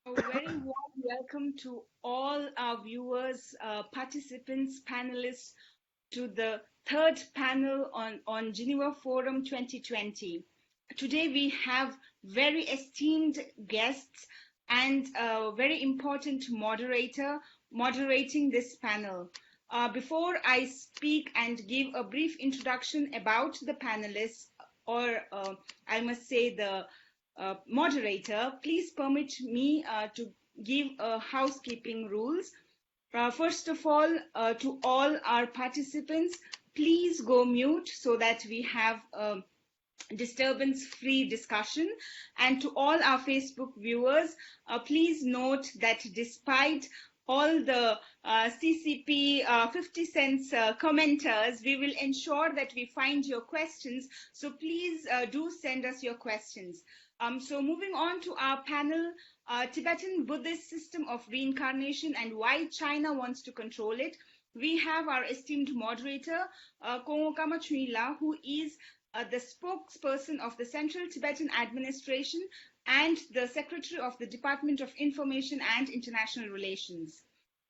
A very warm welcome to all our viewers, participants, panelists to the third panel on Geneva Forum 2020. Today we have very esteemed guests and a very important moderator moderating this panel. Before I speak and give a brief introduction about the panelists, or I must say the moderator, please permit me to give housekeeping rules. First of all, to all our participants, please go mute so that we have a disturbance-free discussion. And to all our Facebook viewers, please note that despite all the CCP 50 cents commenters, we will ensure that we find your questions. So please do send us your questions. So moving on to our panel, Tibetan Buddhist system of reincarnation and why China wants to control it. We have our esteemed moderator, Kongo Kamachunila, who is the spokesperson of the Central Tibetan Administration and the Secretary of the Department of Information and International Relations.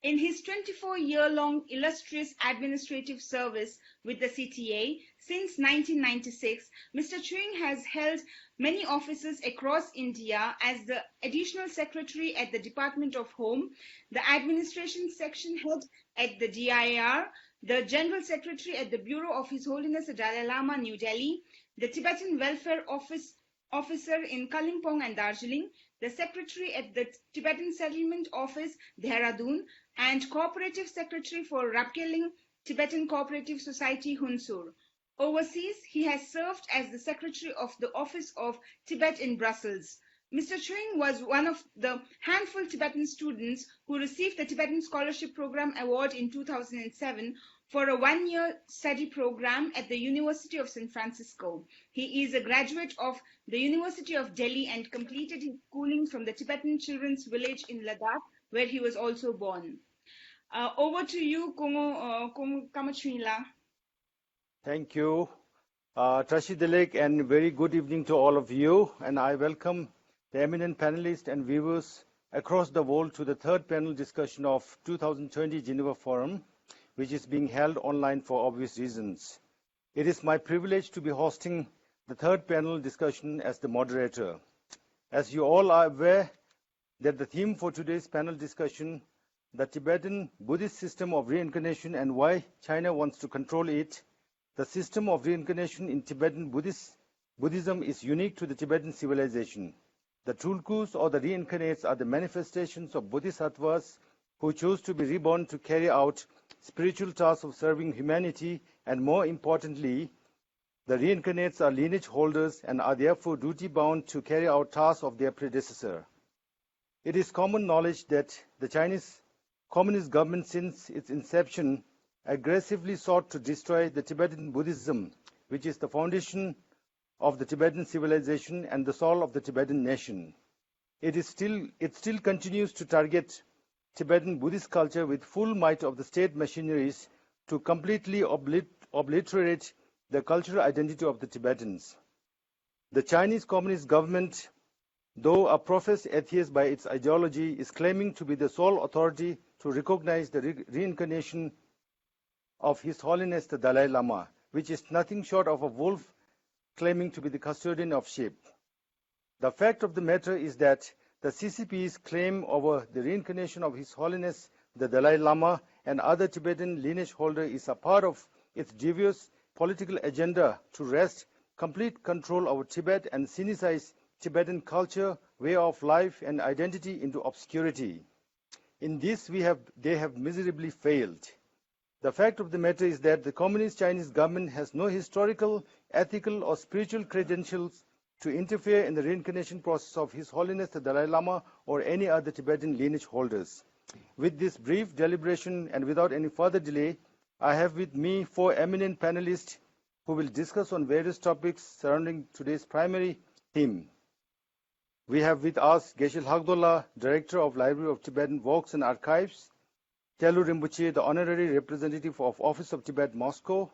In his 24-year-long illustrious administrative service with the CTA since 1996, Mr. Chewing has held many offices across India as the Additional Secretary at the Department of Home, the Administration Section Head at the DIR, the General Secretary at the Bureau of His Holiness the Dalai Lama, New Delhi, the Tibetan Welfare Officer in Kalimpong and Darjeeling, the Secretary at the Tibetan Settlement Office, Dehradun, and Cooperative Secretary for Rapkeling Tibetan Cooperative Society, Hunsur. Overseas, he has served as the Secretary of the Office of Tibet in Brussels. Mr. Chewing was one of the handful Tibetan students who received the Tibetan Scholarship Program Award in 2007 for a one-year study program at the University of San Francisco. He is a graduate of the University of Delhi and completed his schooling from the Tibetan Children's Village in Ladakh, where he was also born. Over to you, Kongo Kamachunila. Thank you, Trashi Dilek, and very good evening to all of you. And I welcome the eminent panelists and viewers across the world to the third panel discussion of 2020 Geneva Forum, which is being held online for obvious reasons. It is my privilege to be hosting the third panel discussion as the moderator. As you all are aware, that the theme for today's panel discussion, the Tibetan Buddhist system of reincarnation and why China wants to control it. The system of reincarnation in Tibetan Buddhism is unique to the Tibetan civilization. The Tulkus or the reincarnates are the manifestations of Bodhisattvas who chose to be reborn to carry out spiritual tasks of serving humanity, and more importantly, the reincarnates are lineage holders and are therefore duty-bound to carry out tasks of their predecessor. It is common knowledge that the Chinese Communist government since its inception aggressively sought to destroy the Tibetan Buddhism, which is the foundation of the Tibetan civilization and the soul of the Tibetan nation. It still continues to target Tibetan Buddhist culture with full might of the state machineries to completely obliterate the cultural identity of the Tibetans. The Chinese Communist government, though a professed atheist by its ideology, is claiming to be the sole authority to recognize the reincarnation of His Holiness the Dalai Lama, which is nothing short of a wolf claiming to be the custodian of sheep. The fact of the matter is that the CCP's claim over the reincarnation of His Holiness the Dalai Lama and other Tibetan lineage holder is a part of its devious political agenda to wrest complete control over Tibet and sinicize Tibetan culture, way of life, and identity into obscurity. In this, they have miserably failed. The fact of the matter is that the Communist Chinese government has no historical, ethical, or spiritual credentials to interfere in the reincarnation process of His Holiness the Dalai Lama or any other Tibetan lineage holders. With this brief deliberation and without any further delay, I have with me four eminent panelists who will discuss on various topics surrounding today's primary theme. We have with us Geshe Lhagdola, Director of Library of Tibetan Works and Archives, Telu Rinpoche, the Honorary Representative of Office of Tibet, Moscow,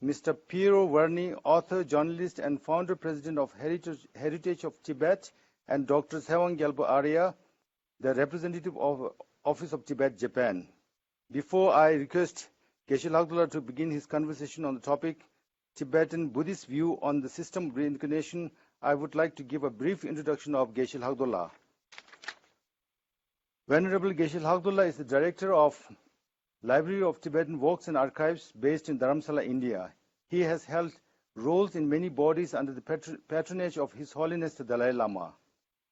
Mr. Piero Verni, author, journalist, and founder-president of Heritage of Tibet, and Dr. Sewang Gyalpo Arya, the representative of Office of Tibet, Japan. Before I request Geshe Lhagdula to begin his conversation on the topic, Tibetan Buddhist view on the system of reincarnation, I would like to give a brief introduction of Geshe Lhagdula. Venerable Geshe Lhagdula is the director of Library of Tibetan Works and Archives based in Dharamsala, India. He has held roles in many bodies under the patronage of His Holiness the Dalai Lama.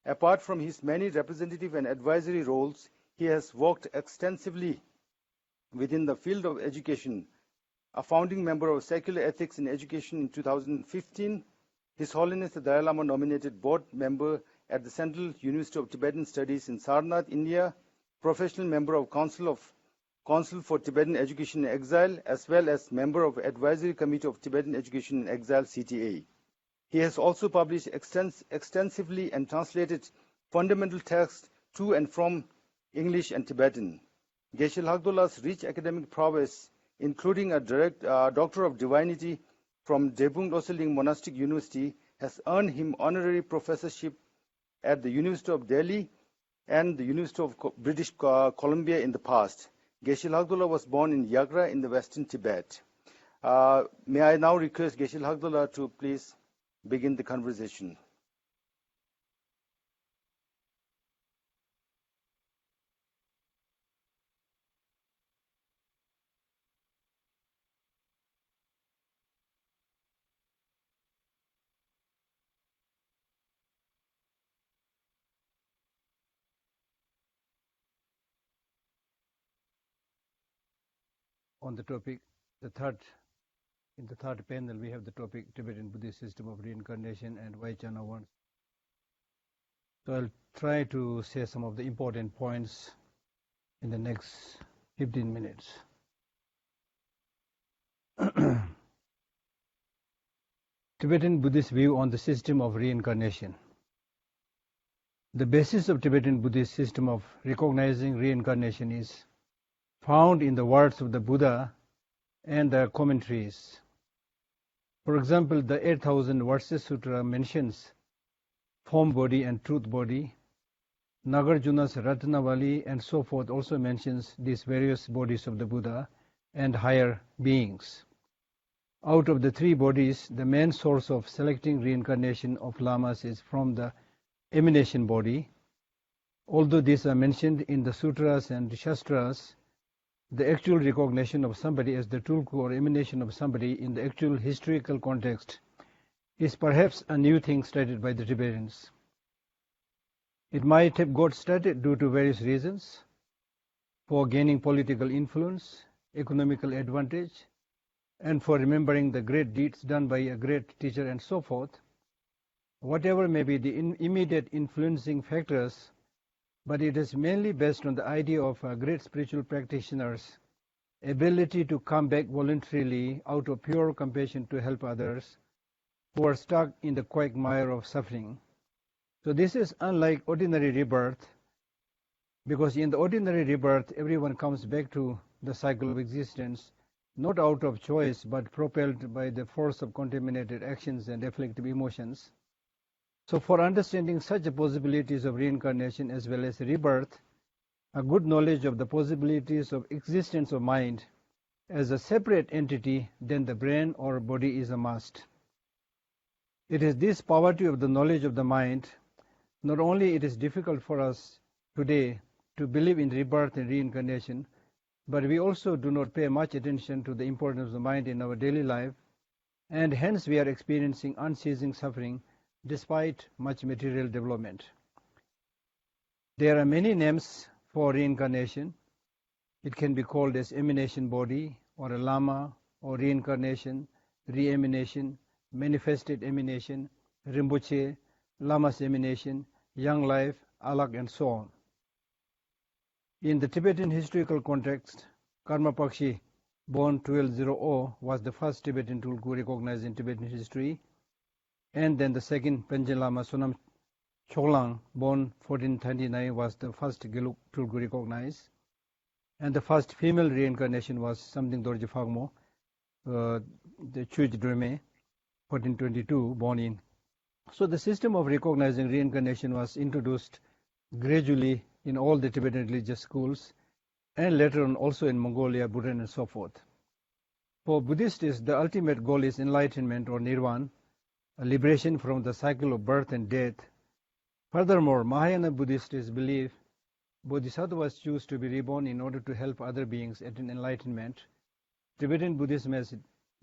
Apart from his many representative and advisory roles, he has worked extensively within the field of education. A founding member of Secular Ethics in Education in 2015, His Holiness the Dalai Lama nominated board member at the Central University of Tibetan Studies in Sarnath, India, professional member of Council for Tibetan Education in Exile, as well as member of Advisory Committee of Tibetan Education in Exile, CTA. He has also published extensively and translated fundamental texts to and from English and Tibetan. Geshe Lhagdula's rich academic prowess, including a Doctor of Divinity from Debung Loseling Monastic University, has earned him honorary professorship at the University of Delhi and the University of British Columbia in the past. Geshe Lhagdula was born in Yagra in the Western Tibet. May I now request Geshe Lhagdula to please begin the conversation. On the topic, in the third panel, we have the topic Tibetan Buddhist system of reincarnation and Vaichana wants. So I'll try to say some of the important points in the next 15 minutes. Tibetan Buddhist view on the system of reincarnation. The basis of Tibetan Buddhist system of recognizing reincarnation is found in the words of the Buddha and the commentaries. For example, the 8,000 Verses Sutra mentions form body and truth body. Nagarjuna's Ratnavali and so forth also mentions these various bodies of the Buddha and higher beings. Out of the three bodies, the main source of selecting reincarnation of lamas is from the emanation body. Although these are mentioned in the sutras and shastras, the actual recognition of somebody as the tulku or emanation of somebody in the actual historical context is perhaps a new thing started by the Tibetans. It might have got started due to various reasons, for gaining political influence, economical advantage, and for remembering the great deeds done by a great teacher and so forth. Whatever may be the immediate influencing factors, but it is mainly based on the idea of a great spiritual practitioner's ability to come back voluntarily out of pure compassion to help others who are stuck in the quagmire of suffering. So this is unlike ordinary rebirth, because in the ordinary rebirth everyone comes back to the cycle of existence, not out of choice but propelled by the force of contaminated actions and afflictive emotions. So for understanding such possibilities of reincarnation as well as rebirth, a good knowledge of the possibilities of existence of mind as a separate entity than the brain or body is a must. It is this poverty of the knowledge of the mind, not only it is difficult for us today to believe in rebirth and reincarnation, but we also do not pay much attention to the importance of the mind in our daily life, and hence we are experiencing unceasing suffering despite much material development. There are many names for reincarnation. It can be called as emanation body, or a lama, or reincarnation, re-emanation, manifested emanation, Rinpoche, Lama's emanation, young life, alak, and so on. In the Tibetan historical context, Karma Pakshi, born 1200, was the first Tibetan tulku recognized in Tibetan history, and then the second Panchen Lama Sonam Choglang, born 1439, was the first Geluk tulku recognized, and the first female reincarnation was Samding Dorje Phagmo, the Chuj Dreme, 1422, born in. So the system of recognizing reincarnation was introduced gradually in all the Tibetan religious schools, and later on also in Mongolia, Bhutan, and so forth. For Buddhists, the ultimate goal is enlightenment or nirvana, a liberation from the cycle of birth and death. Furthermore, Mahayana Buddhists believe Bodhisattvas choose to be reborn in order to help other beings attain enlightenment. Tibetan Buddhism has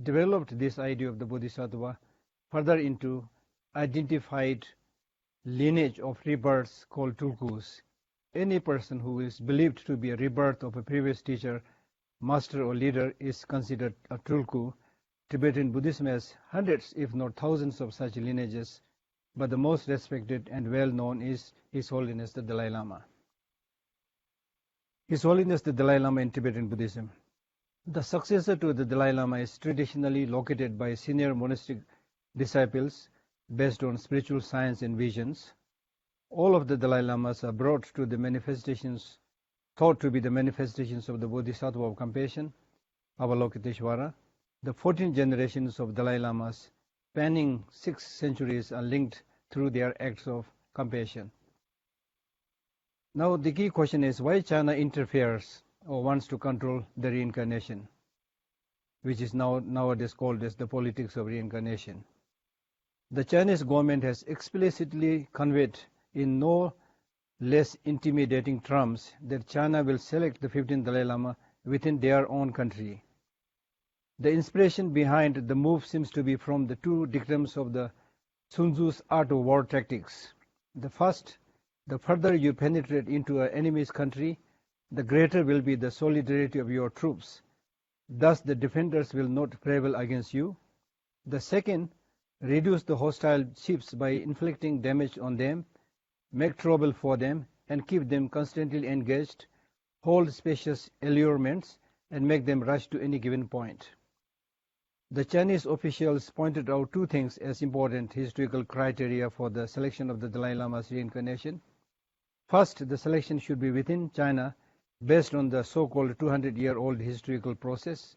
developed this idea of the Bodhisattva further into identified lineage of rebirths called tulkus. Any person who is believed to be a rebirth of a previous teacher, master or leader is considered a tulku. Tibetan Buddhism has hundreds if not thousands of such lineages, but the most respected and well known is His Holiness the Dalai Lama. His Holiness the Dalai Lama in Tibetan Buddhism. The successor to the Dalai Lama is traditionally located by senior monastic disciples based on spiritual science and visions. All of the Dalai Lamas are brought to the manifestations, thought to be the manifestations of the Bodhisattva of compassion, Avalokiteshvara. The 14 generations of Dalai Lamas, spanning 6 centuries, are linked through their acts of compassion. Now the key question is why China interferes or wants to control the reincarnation, which is nowadays called as the politics of reincarnation. The Chinese government has explicitly conveyed in no less intimidating terms that China will select the 15th Dalai Lama within their own country. The inspiration behind the move seems to be from the 2 dictums of the Sun Tzu's Art of War Tactics. The first, the further you penetrate into an enemy's country, the greater will be the solidarity of your troops. Thus the defenders will not prevail against you. The second, reduce the hostile ships by inflicting damage on them, make trouble for them, and keep them constantly engaged, hold spacious allurements, and make them rush to any given point. The Chinese officials pointed out 2 things as important historical criteria for the selection of the Dalai Lama's reincarnation. First, the selection should be within China, based on the so-called 200-year-old historical process.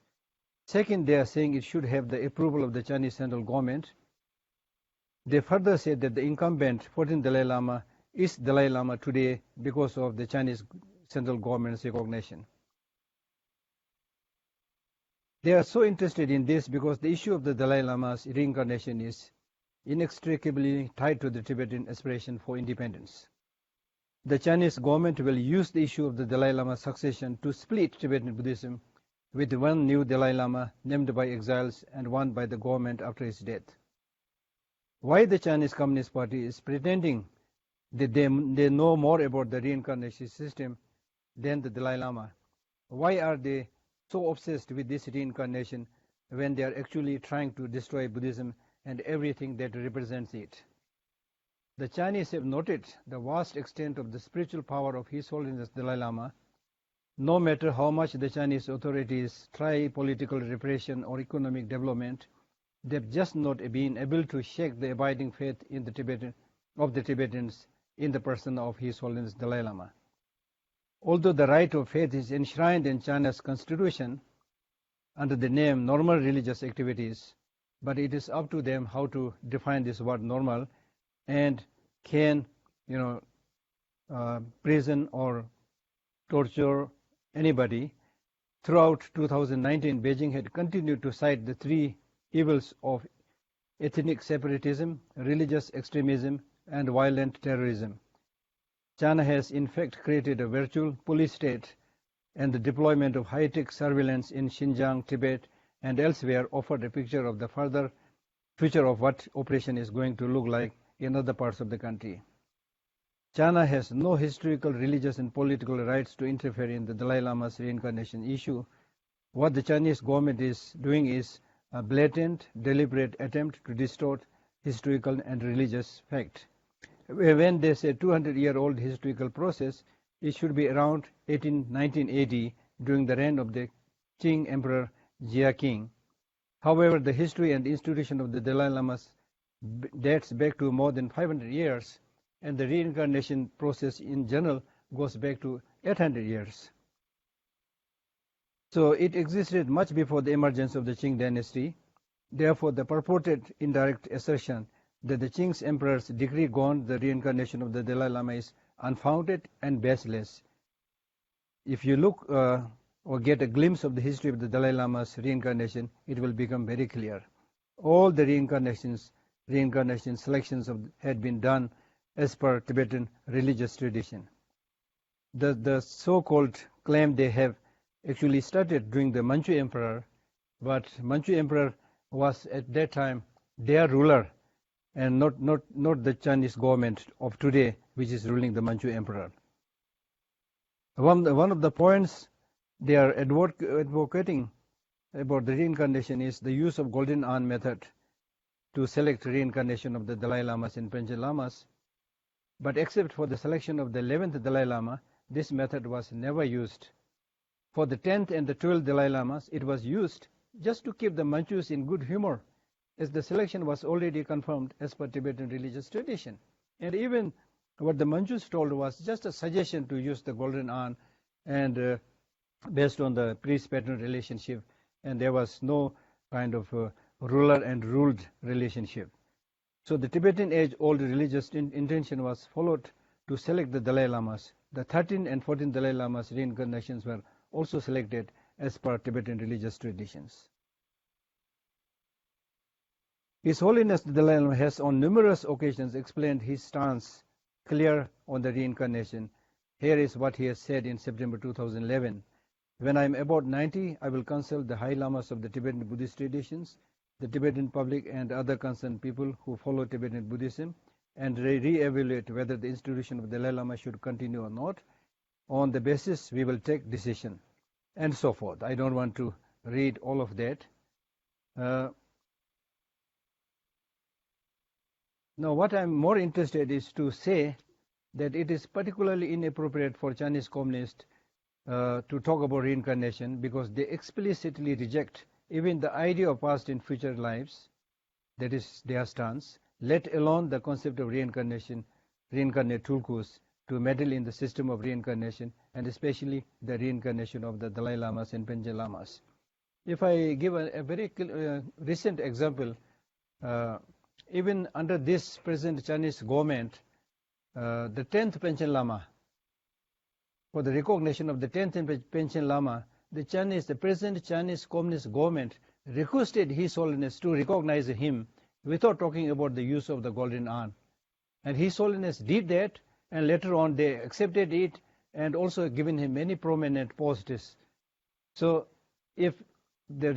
Second, they are saying it should have the approval of the Chinese central government. They further said that the incumbent 14th Dalai Lama is Dalai Lama today because of the Chinese central government's recognition. They are so interested in this because the issue of the Dalai Lama's reincarnation is inextricably tied to the Tibetan aspiration for independence. The Chinese government will use the issue of the Dalai Lama's succession to split Tibetan Buddhism, with 1 new Dalai Lama named by exiles and 1 by the government after his death. Why the Chinese Communist Party is pretending that they know more about the reincarnation system than the Dalai Lama? Why are they so obsessed with this reincarnation when they are actually trying to destroy Buddhism and everything that represents it? The Chinese have noted the vast extent of the spiritual power of His Holiness Dalai Lama. No matter how much the Chinese authorities try political repression or economic development, they've just not been able to shake the abiding faith in the Tibetans in the person of His Holiness Dalai Lama. Although the right of faith is enshrined in China's constitution under the name normal religious activities, but it is up to them how to define this word normal and can, prison or torture anybody. Throughout 2019, Beijing had continued to cite the 3 evils of ethnic separatism, religious extremism, and violent terrorism. China has in fact created a virtual police state, and the deployment of high-tech surveillance in Xinjiang, Tibet, and elsewhere offered a picture of the further future of what operation is going to look like in other parts of the country. China has no historical, religious, and political rights to interfere in the Dalai Lama's reincarnation issue. What the Chinese government is doing is a blatant, deliberate attempt to distort historical and religious fact. When they say 200-year-old historical process, it should be around 1980 during the reign of the Qing Emperor Jia Qing. However, the history and institution of the Dalai Lamas dates back to more than 500 years, and the reincarnation process in general goes back to 800 years. So it existed much before the emergence of the Qing dynasty. Therefore, the purported indirect assertion that the Qing's emperor's decree governed the reincarnation of the Dalai Lama is unfounded and baseless. If you look or get a glimpse of the history of the Dalai Lama's reincarnation, it will become very clear. All the reincarnation selections had been done as per Tibetan religious tradition. The so-called claim they have actually started during the Manchu Emperor, but Manchu Emperor was at that time their ruler and not the Chinese government of today, which is ruling the Manchu Emperor. One of the points they are advocating about the reincarnation is the use of Golden Urn method to select reincarnation of the Dalai Lamas and Panchen Lamas. But except for the selection of the 11th Dalai Lama, this method was never used. For the 10th and the 12th Dalai Lamas, it was used just to keep the Manchus in good humor, as the selection was already confirmed as per Tibetan religious tradition. And even what the Manchus told was just a suggestion to use the Golden Urn, and based on the priest-patron relationship, and there was no kind of ruler and ruled relationship. So the Tibetan age-old religious intention was followed to select the Dalai Lamas. The 13th and 14th Dalai Lamas reincarnations were also selected as per Tibetan religious traditions. His Holiness the Dalai Lama has on numerous occasions explained his stance clear on the reincarnation. Here is what he has said in September 2011. When I am about 90, I will consult the High Lamas of the Tibetan Buddhist traditions, the Tibetan public and other concerned people who follow Tibetan Buddhism, and re-evaluate whether the institution of the Dalai Lama should continue or not. On the basis, we will take decision, and so forth. I don't want to read all of that. Now, what I'm more interested is to say that it is particularly inappropriate for Chinese communists to talk about reincarnation, because they explicitly reject even the idea of past and future lives. That is their stance, let alone the concept of reincarnation, reincarnate tulkus, to meddle in the system of reincarnation, and especially the reincarnation of the Dalai Lamas and Panchen Lamas. If I give a very recent example, even under this present Chinese government, the 10th Panchen Lama, for the recognition of the 10th Panchen Lama, the present Chinese Communist government requested His Holiness to recognize him without talking about the use of the Golden Urn. And His Holiness did that, and later on they accepted it and also given him many prominent posts. So if the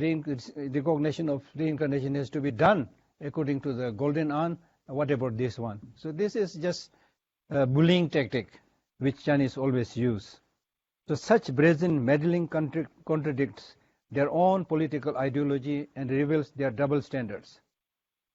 recognition of reincarnation has to be done according to the Golden Urn, what about this one? So this is just a bullying tactic which Chinese always use. So such brazen meddling contradicts their own political ideology and reveals their double standards.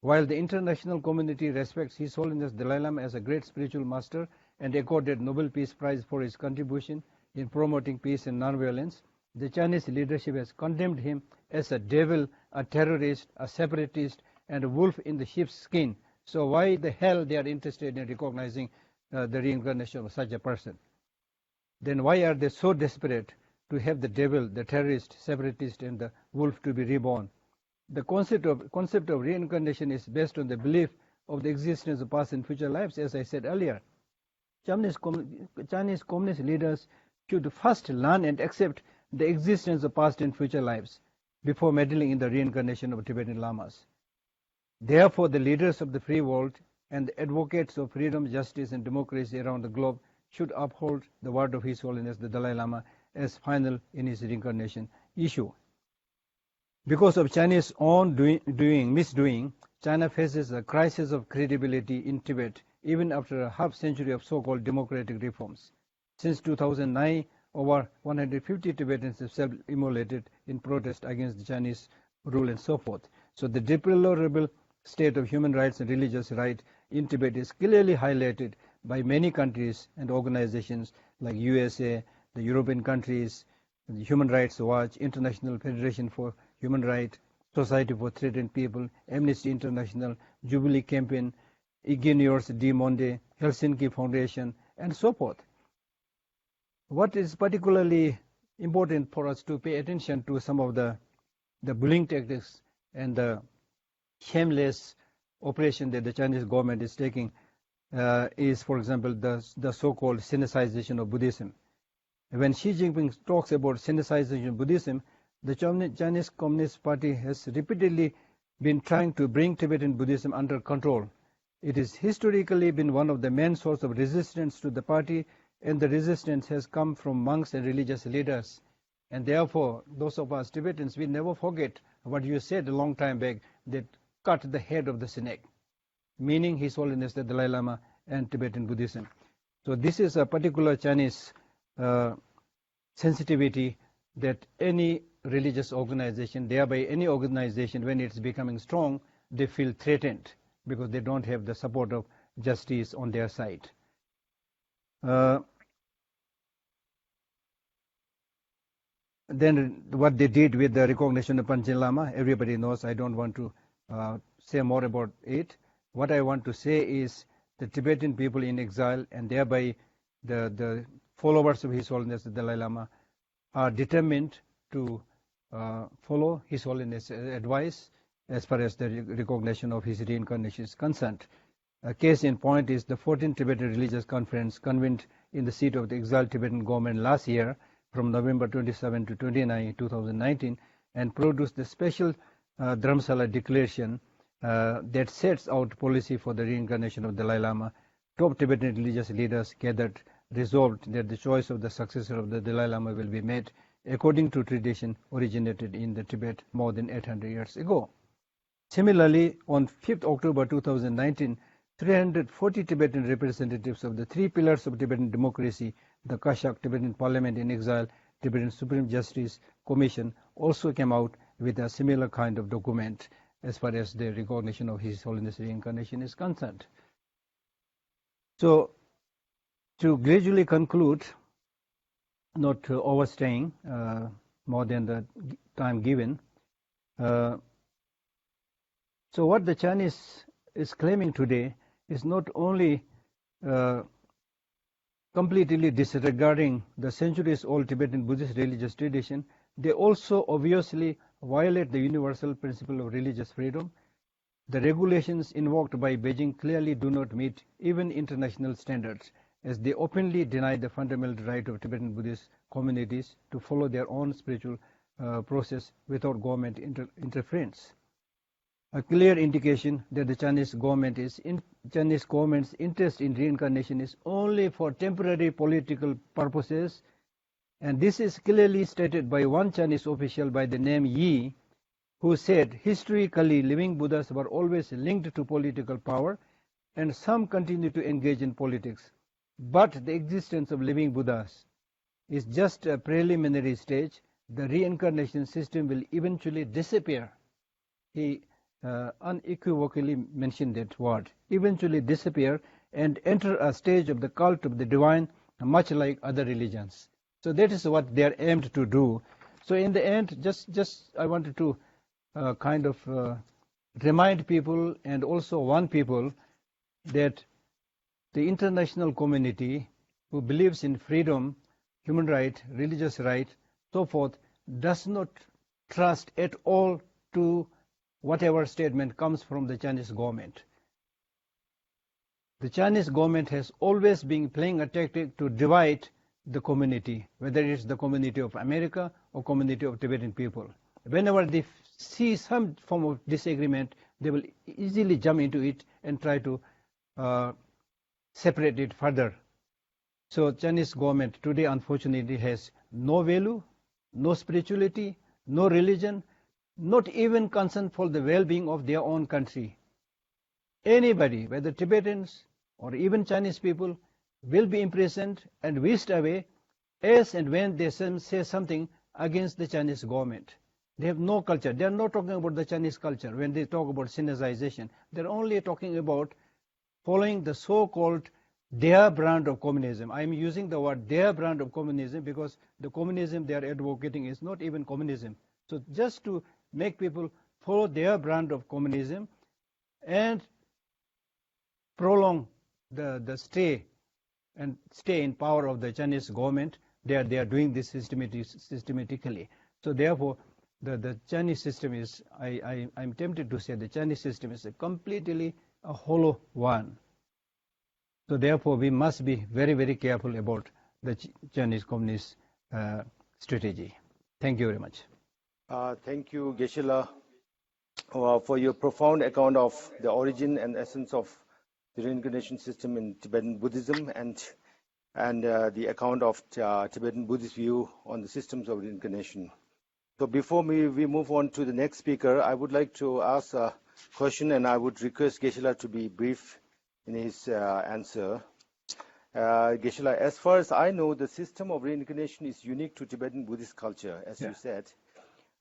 While the international community respects His Holiness Dalai Lama as a great spiritual master and accorded Nobel Peace Prize for his contribution in promoting peace and non-violence, the Chinese leadership has condemned him as a devil, a terrorist, a separatist, and a wolf in the sheep's skin. So why the hell they are interested in recognizing the reincarnation of such a person? Then why are they so desperate to have the devil, the terrorist, separatist, and the wolf to be reborn? The concept of reincarnation is based on the belief of the existence of past and future lives, as I said earlier. Chinese communist leaders should first learn and accept the existence of past and future lives before meddling in the reincarnation of Tibetan Lamas. Therefore, the leaders of the free world and the advocates of freedom, justice, and democracy around the globe should uphold the word of His Holiness the Dalai Lama as final in his reincarnation issue. Because of Chinese own misdoing, China faces a crisis of credibility in Tibet even after a half-century of so-called democratic reforms. Since 2009, over 150 Tibetans have self-immolated in protest against the Chinese rule and so forth. So the deplorable state of human rights and religious right in Tibet is clearly highlighted by many countries and organizations like USA, the European countries, the Human Rights Watch, International Federation for Human Rights, Society for Threatened People, Amnesty International, Jubilee Campaign, Ignatius D. Monde, Helsinki Foundation, and so forth. What is particularly important for us to pay attention to some of the bullying tactics and the shameless operation that the Chinese government is taking is, for example, the so-called Sinicization of Buddhism. When Xi Jinping talks about Sinicization of Buddhism, the Chinese Communist Party has repeatedly been trying to bring Tibetan Buddhism under control. It has historically been one of the main sources of resistance to the party, and the resistance has come from monks and religious leaders. And therefore, those of us Tibetans, we never forget what you said a long time back, that cut the head of the snake, meaning His Holiness the Dalai Lama and Tibetan Buddhism. So this is a particular Chinese sensitivity that any religious organization, thereby any organization, when it's becoming strong, they feel threatened because they don't have the support of justice on their side. Then what they did with the recognition of Panchen Lama, everybody knows. I don't want to say more about it. What I want to say is the Tibetan people in exile, and thereby the followers of His Holiness the Dalai Lama, are determined to follow His Holiness' advice as far as the recognition of his reincarnation is concerned. A case in point is the 14th Tibetan Religious Conference convened in the seat of the exiled Tibetan government last year from November 27 to 29, 2019, and produced the special Dharamsala Declaration that sets out policy for the reincarnation of Dalai Lama. Top Tibetan religious leaders gathered resolved that the choice of the successor of the Dalai Lama will be made according to tradition originated in the Tibet more than 800 years ago. Similarly, on 5th October 2019, 340 Tibetan representatives of the three pillars of Tibetan democracy, the Kashak Tibetan Parliament in Exile, Tibetan Supreme Justice Commission, also came out with a similar kind of document as far as the recognition of His Holiness Reincarnation is concerned. So, to gradually conclude, not overstaying more than the time given, so what the Chinese is claiming today is not only completely disregarding the centuries-old Tibetan Buddhist religious tradition, they also obviously violate the universal principle of religious freedom. The regulations invoked by Beijing clearly do not meet even international standards, as they openly deny the fundamental right of Tibetan Buddhist communities to follow their own spiritual process without government interference. A clear indication that the Chinese government's interest in reincarnation is only for temporary political purposes, and this is clearly stated by one Chinese official by the name Yi, who said historically living Buddhas were always linked to political power, and some continue to engage in politics. But the existence of living Buddhas is just a preliminary stage. The reincarnation system will eventually disappear. He unequivocally mentioned that word, eventually disappear and enter a stage of the cult of the divine, much like other religions. So that is what they are aimed to do. So in the end, just I wanted to kind of remind people and also warn people that the international community who believes in freedom, human right, religious right, so forth, does not trust at all to whatever statement comes from the Chinese government. The Chinese government has always been playing a tactic to divide the community, whether it is the community of America or community of Tibetan people. Whenever they see some form of disagreement, they will easily jump into it and try to separate it further. So Chinese government today unfortunately has no value, no spirituality, no religion, not even concern for the well-being of their own country. Anybody, whether Tibetans or even Chinese people, will be imprisoned and whisked away as and when they say something against the Chinese government. They have no culture. They are not talking about the Chinese culture when they talk about Sinicization. They are only talking about following the so-called their brand of communism. I am using the word their brand of communism because the communism they are advocating is not even communism. So just to make people follow their brand of communism and prolong the stay in power of the Chinese government, they are doing this systematically. So therefore, the Chinese system is, I'm tempted to say the Chinese system is a completely a hollow one. So therefore, we must be very, very careful about the Chinese Communist strategy. Thank you very much. Thank you, Geshe-la, for your profound account of the origin and essence of the reincarnation system in Tibetan Buddhism and the account of Tibetan Buddhist view on the systems of reincarnation. So before we move on to the next speaker, I would like to ask a question, and I would request Geshe-la to be brief in his answer. Geshe-la, as far as I know, the system of reincarnation is unique to Tibetan Buddhist culture, as you said.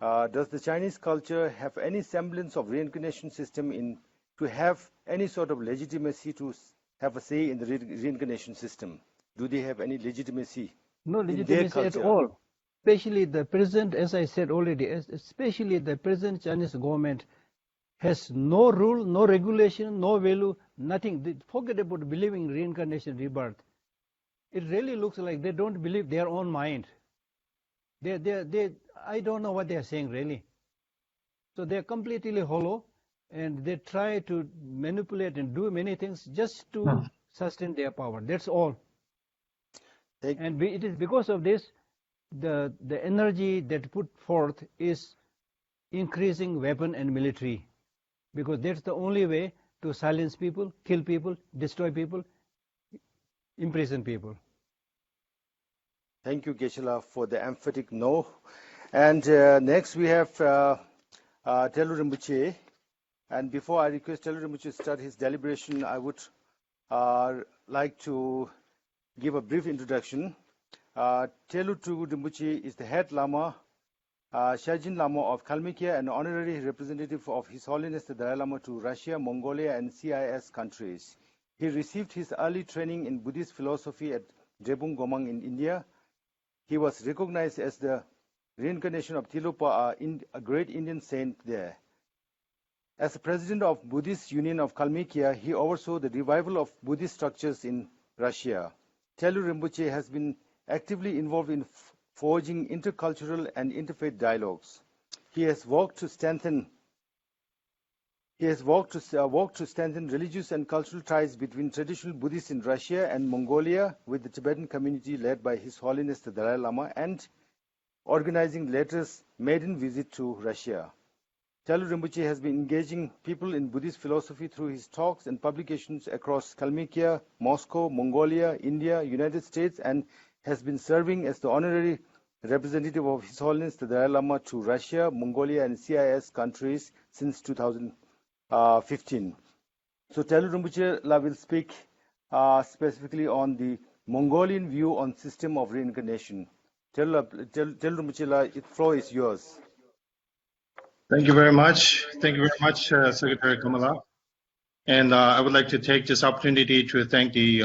Does the Chinese culture have any semblance of reincarnation system to have any sort of legitimacy to have a say in the reincarnation system? Do they have any legitimacy? No legitimacy at all. Especially the present, as I said already, especially the present Chinese government has no rule, no regulation, no value, nothing. They forget about believing reincarnation, rebirth. It really looks like they don't believe their own mind. I don't know what they are saying really. So they are completely hollow, and they try to manipulate and do many things just to sustain their power. That's all. And it is because of this, the energy that put forth is increasing weapon and military, because that's the only way to silence people, kill people, destroy people, imprison people. Thank you, Geshe-la, for the emphatic no. And next we have Telu Rinpoche. And before I request Telu Rinpoche to start his deliberation, I would like to give a brief introduction. Telu Rinpoche is the head Lama, Shajin Lama of Kalmykia, and honorary representative of His Holiness the Dalai Lama to Russia, Mongolia, and CIS countries. He received his early training in Buddhist philosophy at Drebung Gomang in India. He was recognized as the reincarnation of Tilopa, a great Indian saint there. As the president of Buddhist Union of Kalmykia, he oversaw the revival of Buddhist structures in Russia. Telu Rinpoche has been actively involved in forging intercultural and interfaith dialogues. He has worked to strengthen religious and cultural ties between traditional Buddhists in Russia and Mongolia with the Tibetan community led by His Holiness the Dalai Lama, and organizing the latest maiden visit to Russia. Telu Rinpoche has been engaging people in Buddhist philosophy through his talks and publications across Kalmykia, Moscow, Mongolia, India, United States, and has been serving as the honorary representative of His Holiness the Dalai Lama to Russia, Mongolia, and CIS countries since 2015. So Telu Rinpoche will speak specifically on the Mongolian view on system of reincarnation. Telu Rinpoche, the floor is yours. Thank you very much. Thank you very much, Secretary Kamala. And I would like to take this opportunity to thank the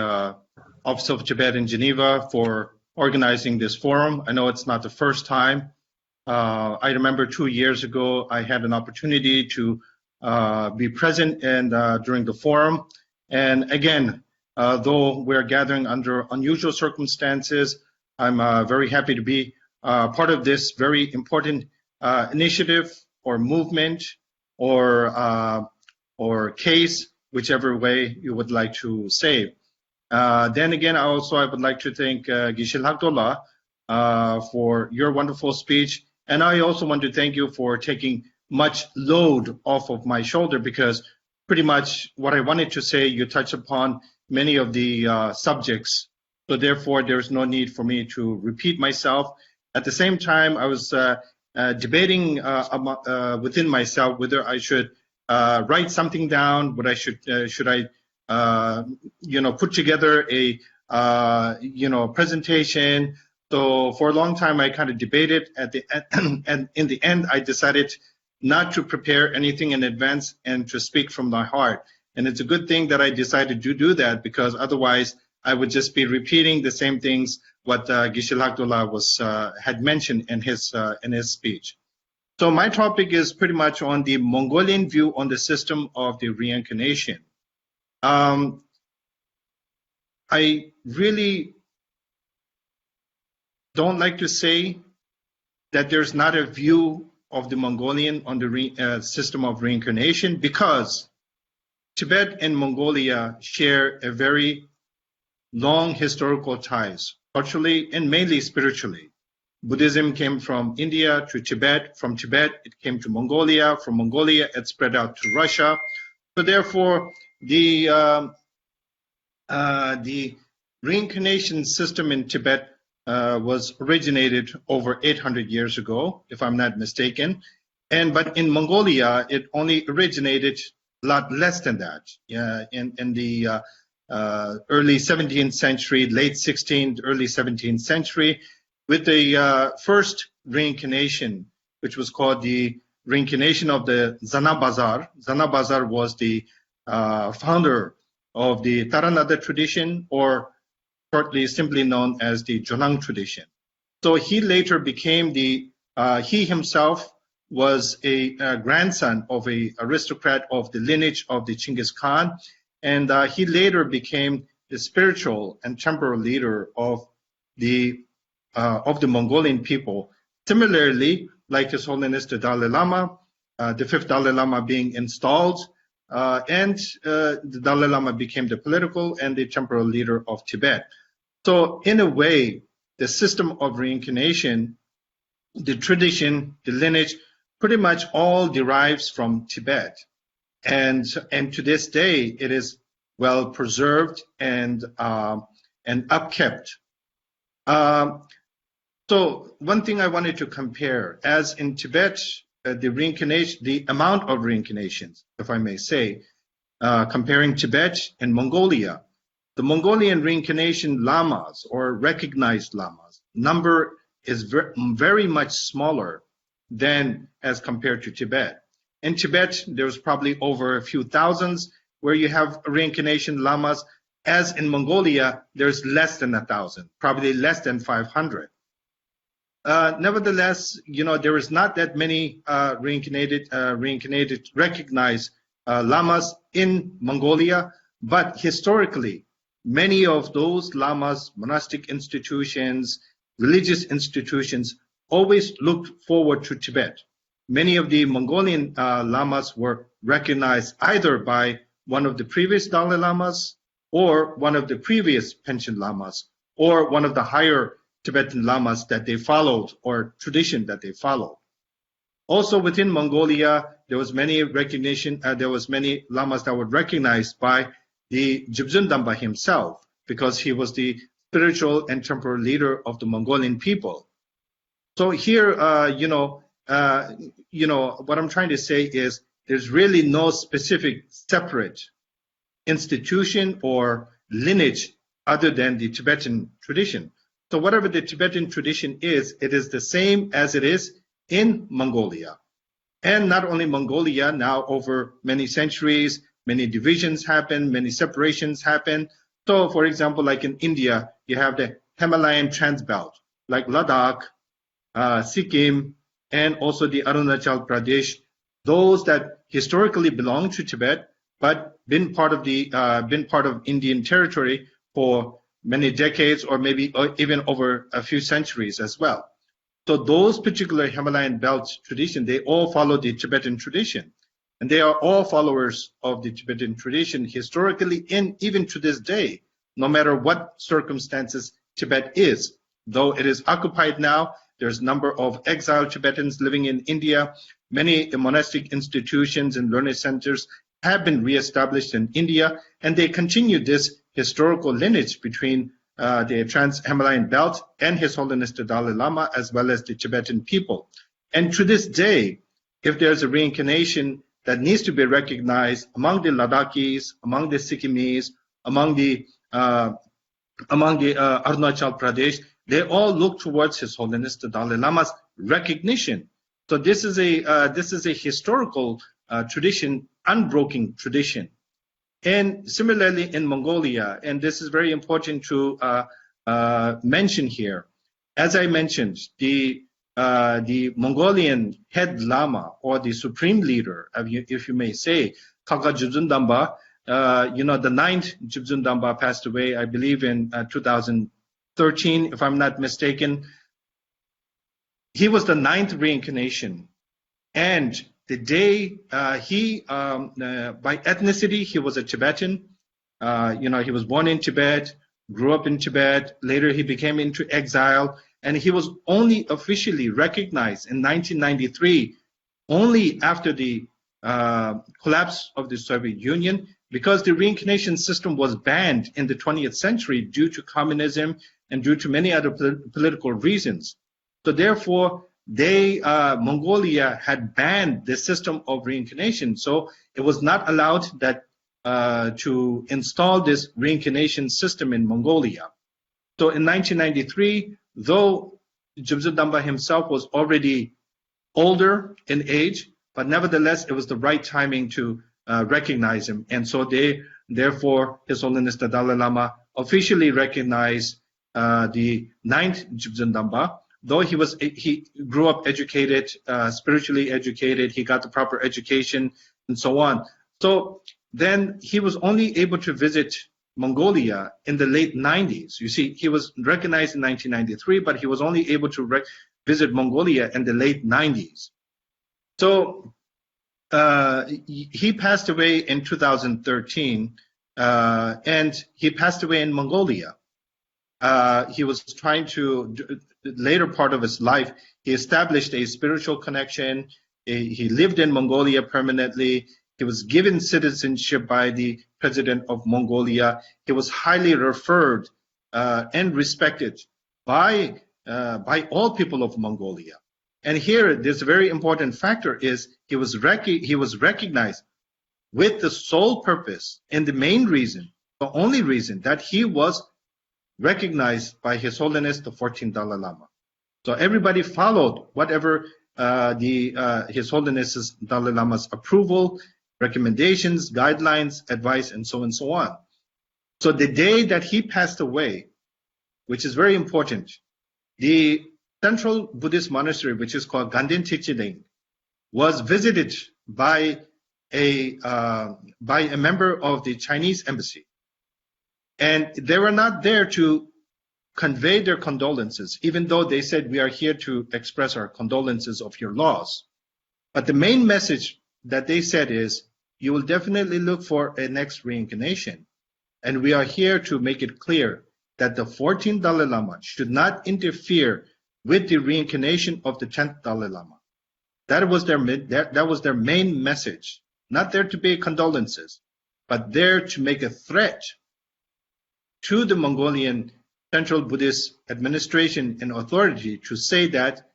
Office of Tibet in Geneva for organizing this forum. I know it's not the first time. I remember 2 years ago, I had an opportunity to be present during the forum. And again, though we're gathering under unusual circumstances, I'm very happy to be part of this very important initiative or movement or case, whichever way you would like to say. Then again, I would like to thank Geshe Lakdola for your wonderful speech. And I also want to thank you for taking much load off of my shoulder, because pretty much what I wanted to say, you touched upon many of the subjects. So therefore, there's no need for me to repeat myself. At the same time, I was debating within myself whether I should write something down, what I should I put together a presentation. So for a long time, I kind of debated. And in the end, I decided not to prepare anything in advance and to speak from my heart. And it's a good thing that I decided to do that, because otherwise I would just be repeating the same things what Geshe Lakdola had mentioned in his speech. So my topic is pretty much on the Mongolian view on the system of the reincarnation. I really don't like to say that there's not a view of the Mongolian on the system of reincarnation, because Tibet and Mongolia share a very long historical ties, culturally and mainly spiritually. Buddhism came from India to Tibet. From Tibet, it came to Mongolia. From Mongolia, it spread out to Russia. So therefore, the reincarnation system in Tibet was originated over 800 years ago, if I'm not mistaken. But in Mongolia, it only originated a lot less than that. In the early 17th century, late 16th, early 17th century, with the first reincarnation, which was called the reincarnation of the Zanabazar. Zanabazar was the founder of the Taranada tradition, or shortly simply known as the Jonang tradition. So he later became he himself was a grandson of an aristocrat of the lineage of the Chinggis Khan, and he later became the spiritual and temporal leader of the Mongolian people. Similarly, like His Holiness the Dalai Lama, the fifth Dalai Lama being installed, and the Dalai Lama became the political and the temporal leader of Tibet. So in a way, the system of reincarnation, the tradition, the lineage, pretty much all derives from Tibet. And to this day, it is well preserved and upkept. So one thing I wanted to compare, as in Tibet, the amount of reincarnations, if I may say, comparing Tibet and Mongolia, the Mongolian reincarnation lamas or recognized lamas number is very much smaller than as compared to Tibet. In Tibet, there's probably over a few thousands where you have reincarnation lamas. As in Mongolia, there's less than 1,000, probably less than 500. Nevertheless, there is not that many reincarnated recognized lamas in Mongolia, but historically, many of those lamas, monastic institutions, religious institutions, always looked forward to Tibet. Many of the Mongolian lamas were recognized either by one of the previous Dalai Lamas, or one of the previous pension lamas, or one of the higher Tibetan lamas that they followed, or tradition that they followed. Also within Mongolia, there was many lamas that were recognized by the Jibzun Damba himself, because he was the spiritual and temporal leader of the Mongolian people. So here, what I'm trying to say is there's really no specific separate institution or lineage other than the Tibetan tradition. So whatever the Tibetan tradition is, it is the same as it is in Mongolia. And not only Mongolia, now over many centuries, many divisions happen, many separations happen. So for example, like in India, you have the Himalayan Transbelt, like Ladakh, Sikkim, and also the Arunachal Pradesh, those that historically belong to Tibet, but been part of Indian territory for many decades, or maybe even over a few centuries as well. So those particular Himalayan belt tradition, they all follow the Tibetan tradition. And they are all followers of the Tibetan tradition historically, and even to this day, no matter what circumstances Tibet is. Though it is occupied now, there's a number of exiled Tibetans living in India. Many monastic institutions and learning centers have been reestablished in India, and they continue this historical lineage between the Trans-Himalayan Belt and His Holiness the Dalai Lama, as well as the Tibetan people. And to this day, if there's a reincarnation that needs to be recognized among the Ladakhis, among the Sikkimese, among the Arunachal Pradesh, they all look towards His Holiness the Dalai Lama's recognition. So this is a historical tradition, unbroken tradition. And similarly in Mongolia, and this is very important to mention here, as I mentioned, the Mongolian head Lama, or the supreme leader, if you may say, Kagha Jibzun Damba, the ninth Jibzun Damba passed away, I believe, in 2013, if I'm not mistaken. He was the ninth reincarnation, and the day by ethnicity, he was a Tibetan. He was born in Tibet, grew up in Tibet. Later, he became into exile, and he was only officially recognized in 1993, only after the collapse of the Soviet Union, because the reincarnation system was banned in the 20th century due to communism and due to many other political reasons. So therefore, Mongolia had banned the system of reincarnation. So it was not allowed that to install this reincarnation system in Mongolia. So in 1993, though Jubzu Damba himself was already older in age, but nevertheless, it was the right timing to recognize him. And so therefore, His Holiness the Dalai Lama officially recognized the ninth Jubzu Damba. Though he grew up educated, spiritually educated, he got the proper education and so on. So then he was only able to visit Mongolia in the late 90s. You see, he was recognized in 1993, but he was only able to visit Mongolia in the late 90s. So he passed away in 2013, and he passed away in Mongolia. He was trying to, the later part of his life, he established a spiritual connection. He lived in Mongolia permanently. He was given citizenship by the president of Mongolia. He was highly revered and respected by all people of Mongolia. And here, this very important factor is he was recognized with the sole purpose and the main reason, the only reason, that he was recognized by His Holiness the 14th Dalai Lama. So everybody followed whatever His Holiness Dalai Lama's approval, recommendations, guidelines, advice, and so on. So the day that he passed away, which is very important, the central Buddhist monastery, which is called Ganden Tichiling, was visited by a member of the Chinese embassy. And they were not there to convey their condolences, even though they said, we are here to express our condolences of your loss. But the main message that they said is, you will definitely look for a next reincarnation. And we are here to make it clear that the 14th Dalai Lama should not interfere with the reincarnation of the 10th Dalai Lama. That was their main message. Not there to pay condolences, but there to make a threat to the Mongolian Central Buddhist administration and authority to say that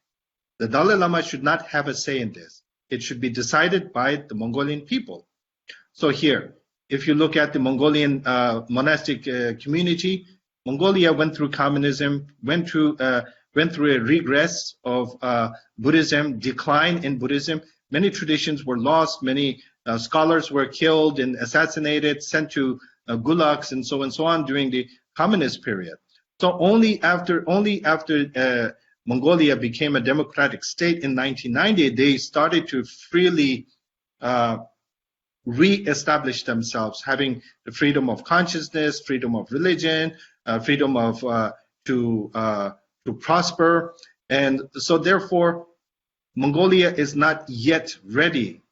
the Dalai Lama should not have a say in this. It should be decided by the Mongolian people. So here, if you look at the Mongolian monastic community, Mongolia went through communism, went through a regress of Buddhism, decline in Buddhism. Many traditions were lost. Many scholars were killed and assassinated, sent to gulags and so on during the communist period. So only after Mongolia became a democratic state in 1990, they started to freely re-establish themselves, having the freedom of consciousness, freedom of religion, freedom of to prosper. And so therefore, Mongolia is not yet ready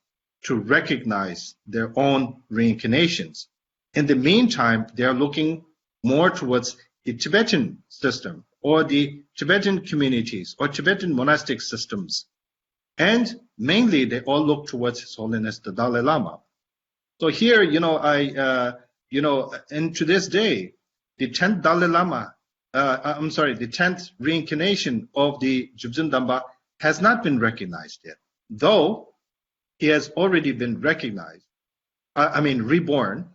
to recognize their own reincarnations. In the meantime, they are looking more towards the Tibetan system or the Tibetan communities or Tibetan monastic systems. And mainly, they all look towards His Holiness the Dalai Lama. So here, and to this day, the 10th Dalai Lama, the 10th reincarnation of the Jubzu Damba has not been recognized yet, though he has already been recognized, reborn,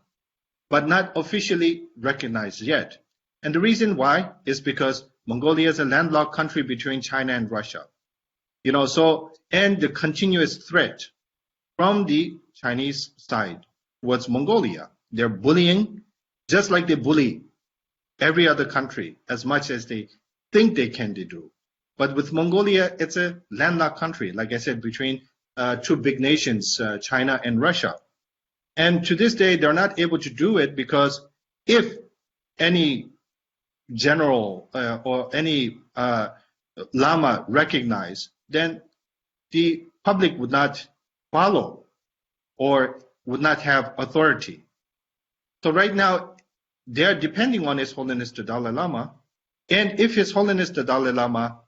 but not officially recognized yet. And the reason why is because Mongolia is a landlocked country between China and Russia. And the continuous threat from the Chinese side towards Mongolia. They're bullying, just like they bully every other country as much as they think they can do. But with Mongolia, it's a landlocked country, like I said, between two big nations, China and Russia. And to this day, they're not able to do it because if any general or any Lama recognized, then the public would not follow or would not have authority. So right now, they are depending on His Holiness the Dalai Lama. And if His Holiness the Dalai Lama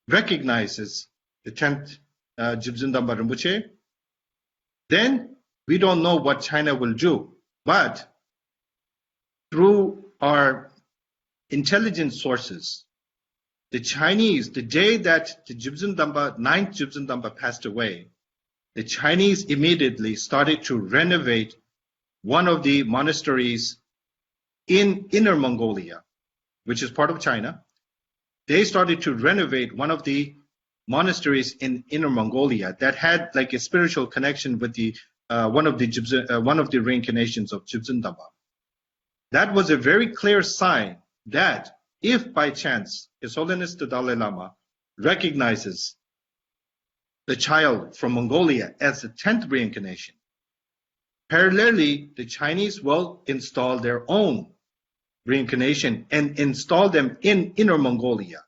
recognizes the 10th Jibzin Damba Rinpoche, then we don't know what China will do. But through our intelligence sources, the Chinese, the day that the Jibzin Damba, 9th Jibzin Damba passed away, the Chinese immediately started to renovate one of the monasteries in Inner Mongolia, which is part of China. They started to renovate one of the monasteries in Inner Mongolia that had like a spiritual connection with the one of the reincarnations of Jibzin Damba. That was a very clear sign that if by chance His Holiness the Dalai Lama recognizes the child from Mongolia as the 10th reincarnation, parallelly the Chinese will install their own reincarnation and install them in Inner Mongolia.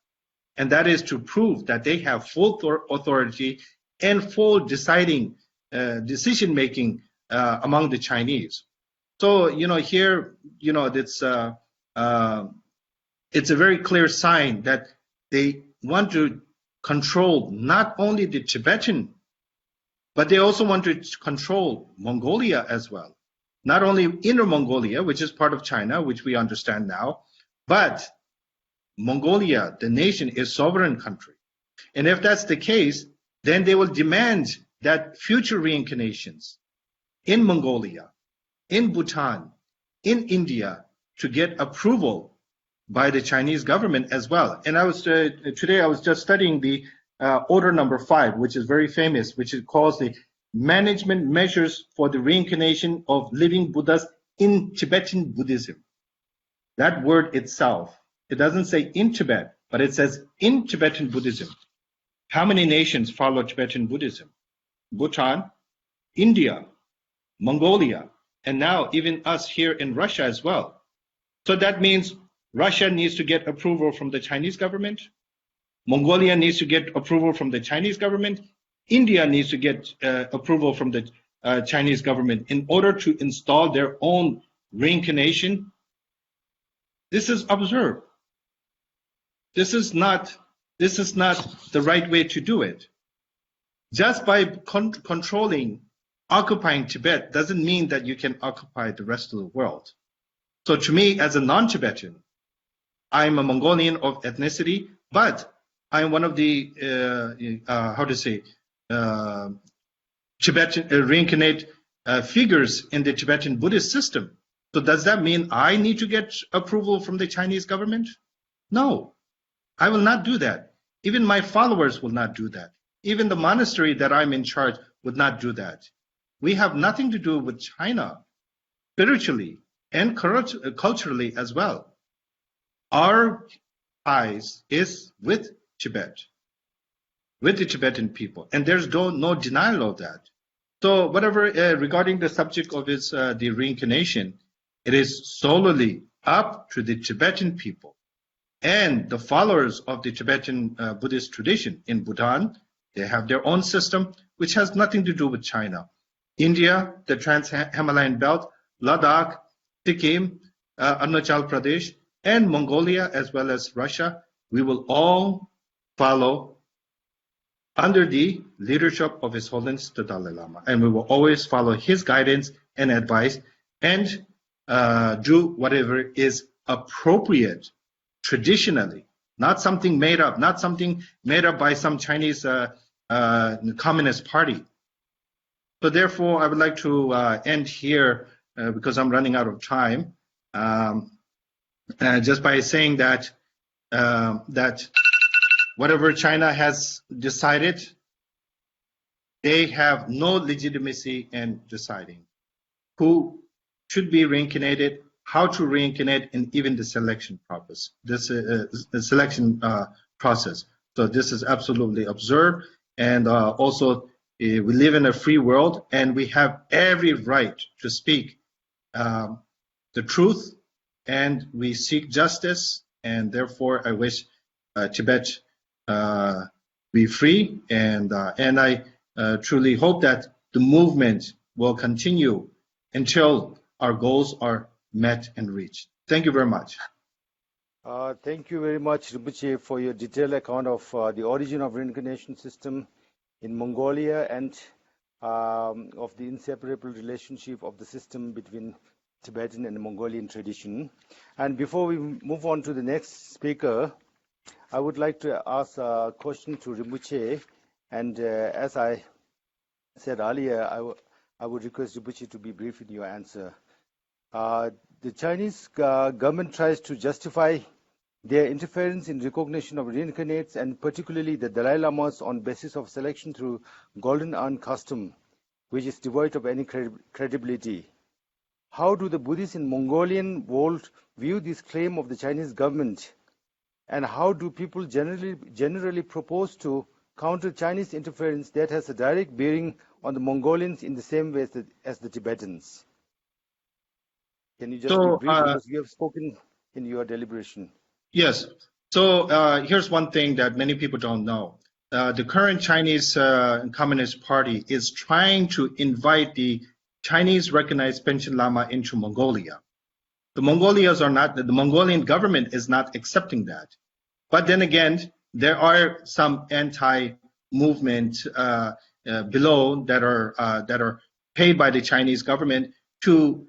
And that is to prove that they have full authority and full decision-making among the Chinese. So, here, it's a very clear sign that they want to control not only the Tibetan, but they also want to control Mongolia as well. Not only Inner Mongolia, which is part of China, which we understand now, but Mongolia, the nation, is sovereign country. And if that's the case, then they will demand that future reincarnations in Mongolia, in Bhutan, in India, to get approval by the Chinese government as well. And today I was just studying the order number 5, which is very famous, which is called the Management Measures for the Reincarnation of Living Buddhas in Tibetan Buddhism. That word itself, it doesn't say in Tibet, but it says in Tibetan Buddhism. How many nations follow Tibetan Buddhism? Bhutan, India, Mongolia, and now even us here in Russia as well. So that means Russia needs to get approval from the Chinese government. Mongolia needs to get approval from the Chinese government. India needs to get approval from the Chinese government in order to install their own reincarnation. This is absurd. This is not the right way to do it. Just by controlling, occupying Tibet doesn't mean that you can occupy the rest of the world. So to me, as a non-Tibetan, I'm a Mongolian of ethnicity, but I'm one of the, Tibetan reincarnate figures in the Tibetan Buddhist system. So does that mean I need to get approval from the Chinese government? No, I will not do that. Even my followers will not do that. Even the monastery that I'm in charge would not do that. We have nothing to do with China, spiritually and culturally as well. Our ties is with Tibet, with the Tibetan people, and there's no denial of that. So whatever regarding the subject of the reincarnation, it is solely up to the Tibetan people and the followers of the Tibetan Buddhist tradition. In Bhutan, they have their own system, which has nothing to do with China. India, the Trans-Himalayan Belt, Ladakh, Sikkim, Arunachal Pradesh, and Mongolia, as well as Russia, we will all follow under the leadership of His Holiness the Dalai Lama. And we will always follow his guidance and advice and do whatever is appropriate traditionally, not something made up, not something made up by some Chinese Communist Party. So therefore, I would like to end here because I'm running out of time, just by saying that whatever China has decided, they have no legitimacy in deciding who should be reincarnated, how to reincarnate, and even the selection process. The selection process. So this is absolutely absurd. And also, we live in a free world, and we have every right to speak the truth, and we seek justice. And therefore, I wish Tibet be free, and I truly hope that the movement will continue until our goals are met and reached. Thank you very much. Thank you very much, Rinpoche, for your detailed account of the origin of reincarnation system in Mongolia and of the inseparable relationship of the system between Tibetan and Mongolian tradition. And before we move on to the next speaker, I would like to ask a question to Rinpoche. And as I said earlier, I would request Rinpoche to be brief in your answer. The Chinese government tries to justify their interference in recognition of reincarnates, and particularly the Dalai Lamas, on basis of selection through golden urn custom, which is devoid of any credibility. How do the Buddhists in Mongolian world view this claim of the Chinese government? And how do people generally propose to counter Chinese interference that has a direct bearing on the Mongolians in the same way as the Tibetans? Can you just be brief, because you have spoken in your deliberation? Yes. So here's one thing that many people don't know. The current Chinese Communist Party is trying to invite the Chinese recognized Panchen Lama into Mongolia. The Mongolian government is not accepting that. But then again, there are some anti-movement below that are paid by the Chinese government to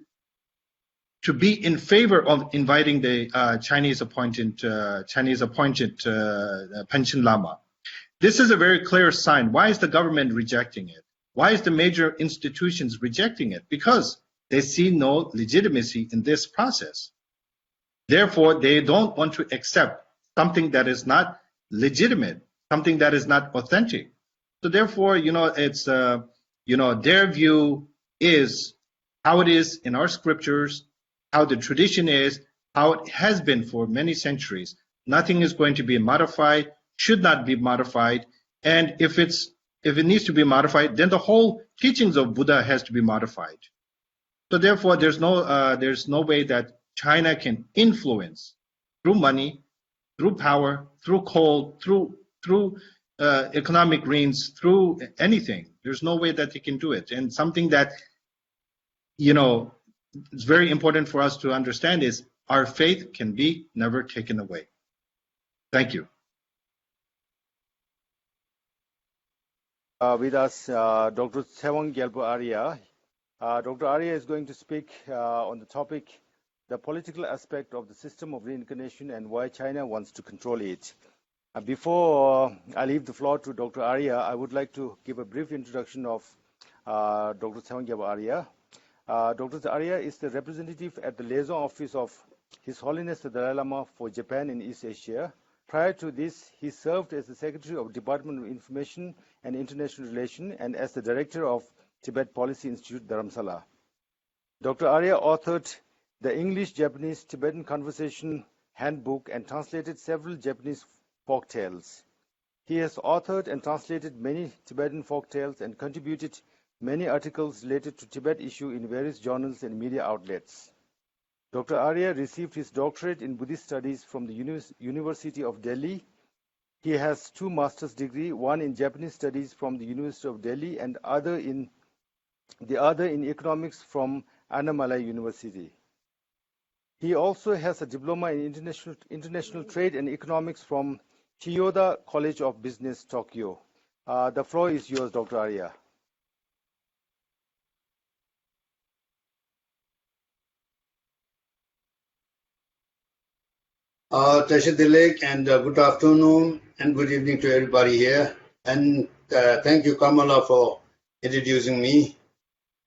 be in favor of inviting the Chinese appointed Panchen Lama. This is a very clear sign. Why is the government rejecting it? Why is the major institutions rejecting it? Because they see no legitimacy in this process. Therefore, they don't want to accept something that is not legitimate, something that is not authentic. So therefore, it's their view is how it is in our scriptures, how the tradition is, how it has been for many centuries. Nothing is going to be modified, should not be modified, and if it needs to be modified, then the whole teachings of Buddha has to be modified. So therefore, there's no way that China can influence through money, through power, through coal, through economic means, through anything. There's no way that they can do it. And something that it's very important for us to understand is our faith can be never taken away. Thank you. With us, Dr. Tsewang Gyalpo Arya. Dr. Arya is going to speak on the topic, the political aspect of the system of reincarnation and why China wants to control it. Before I leave the floor to Dr. Arya, I would like to give a brief introduction of Dr. Tsewang Gyalpo Arya. Dr. Arya is the representative at the liaison office of His Holiness the Dalai Lama for Japan in East Asia. Prior to this, he served as the Secretary of Department of Information and International Relations and as the Director of Tibet Policy Institute, Dharamsala. Dr. Arya authored the English-Japanese Tibetan Conversation Handbook and translated several Japanese folk tales. He has authored and translated many Tibetan folk tales and contributed many articles related to Tibet issue in various journals and media outlets. Dr. Arya received his doctorate in Buddhist studies from the University of Delhi. He has 2 master's degrees, one in Japanese studies from the University of Delhi and the other in economics from Annamalai University. He also has a diploma in international trade and economics from Chiyoda College of Business, Tokyo. The floor is yours, Dr. Arya. Tashi Dilek, and good afternoon and good evening to everybody here. And thank you, Kamala, for introducing me,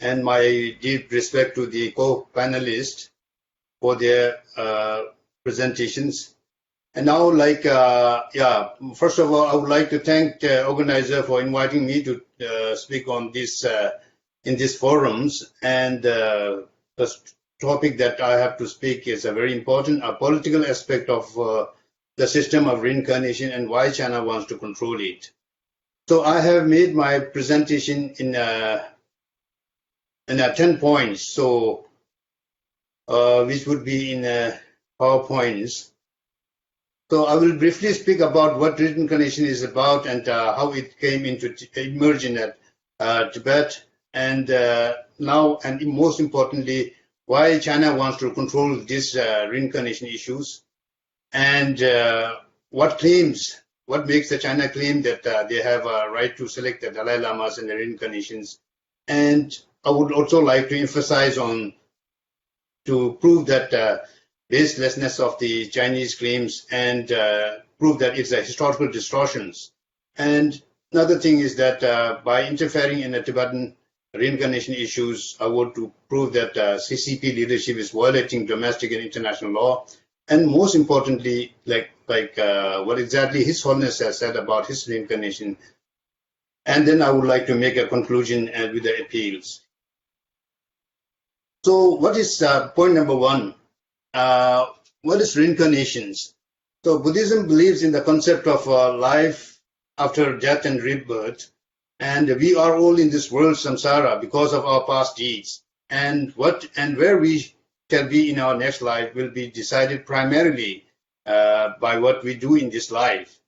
and my deep respect to the co-panelists for their presentations. And now, first of all, I would like to thank the organizer for inviting me to speak on this in these forums. And the topic that I have to speak is a very important, a political aspect of the system of reincarnation and why China wants to control it. So I have made my presentation in 10 points, so which would be in PowerPoints. So I will briefly speak about what reincarnation is about and how it came into emerging at Tibet, and now, and most importantly, why China wants to control these reincarnation issues, and what makes the China claim that they have a right to select the Dalai Lamas and the reincarnations. And I would also like to emphasize on to prove that baselessness of the Chinese claims and prove that it's a historical distortions. And another thing is that by interfering in the Tibetan reincarnation issues, I want to prove that CCP leadership is violating domestic and international law. And most importantly, like what exactly His Holiness has said about his reincarnation. And then I would like to make a conclusion with the appeals. So what is point number one? What is reincarnations? So Buddhism believes in the concept of life after death and rebirth, and we are all in this world samsara because of our past deeds. And what and where we shall be in our next life will be decided primarily by what we do in this life.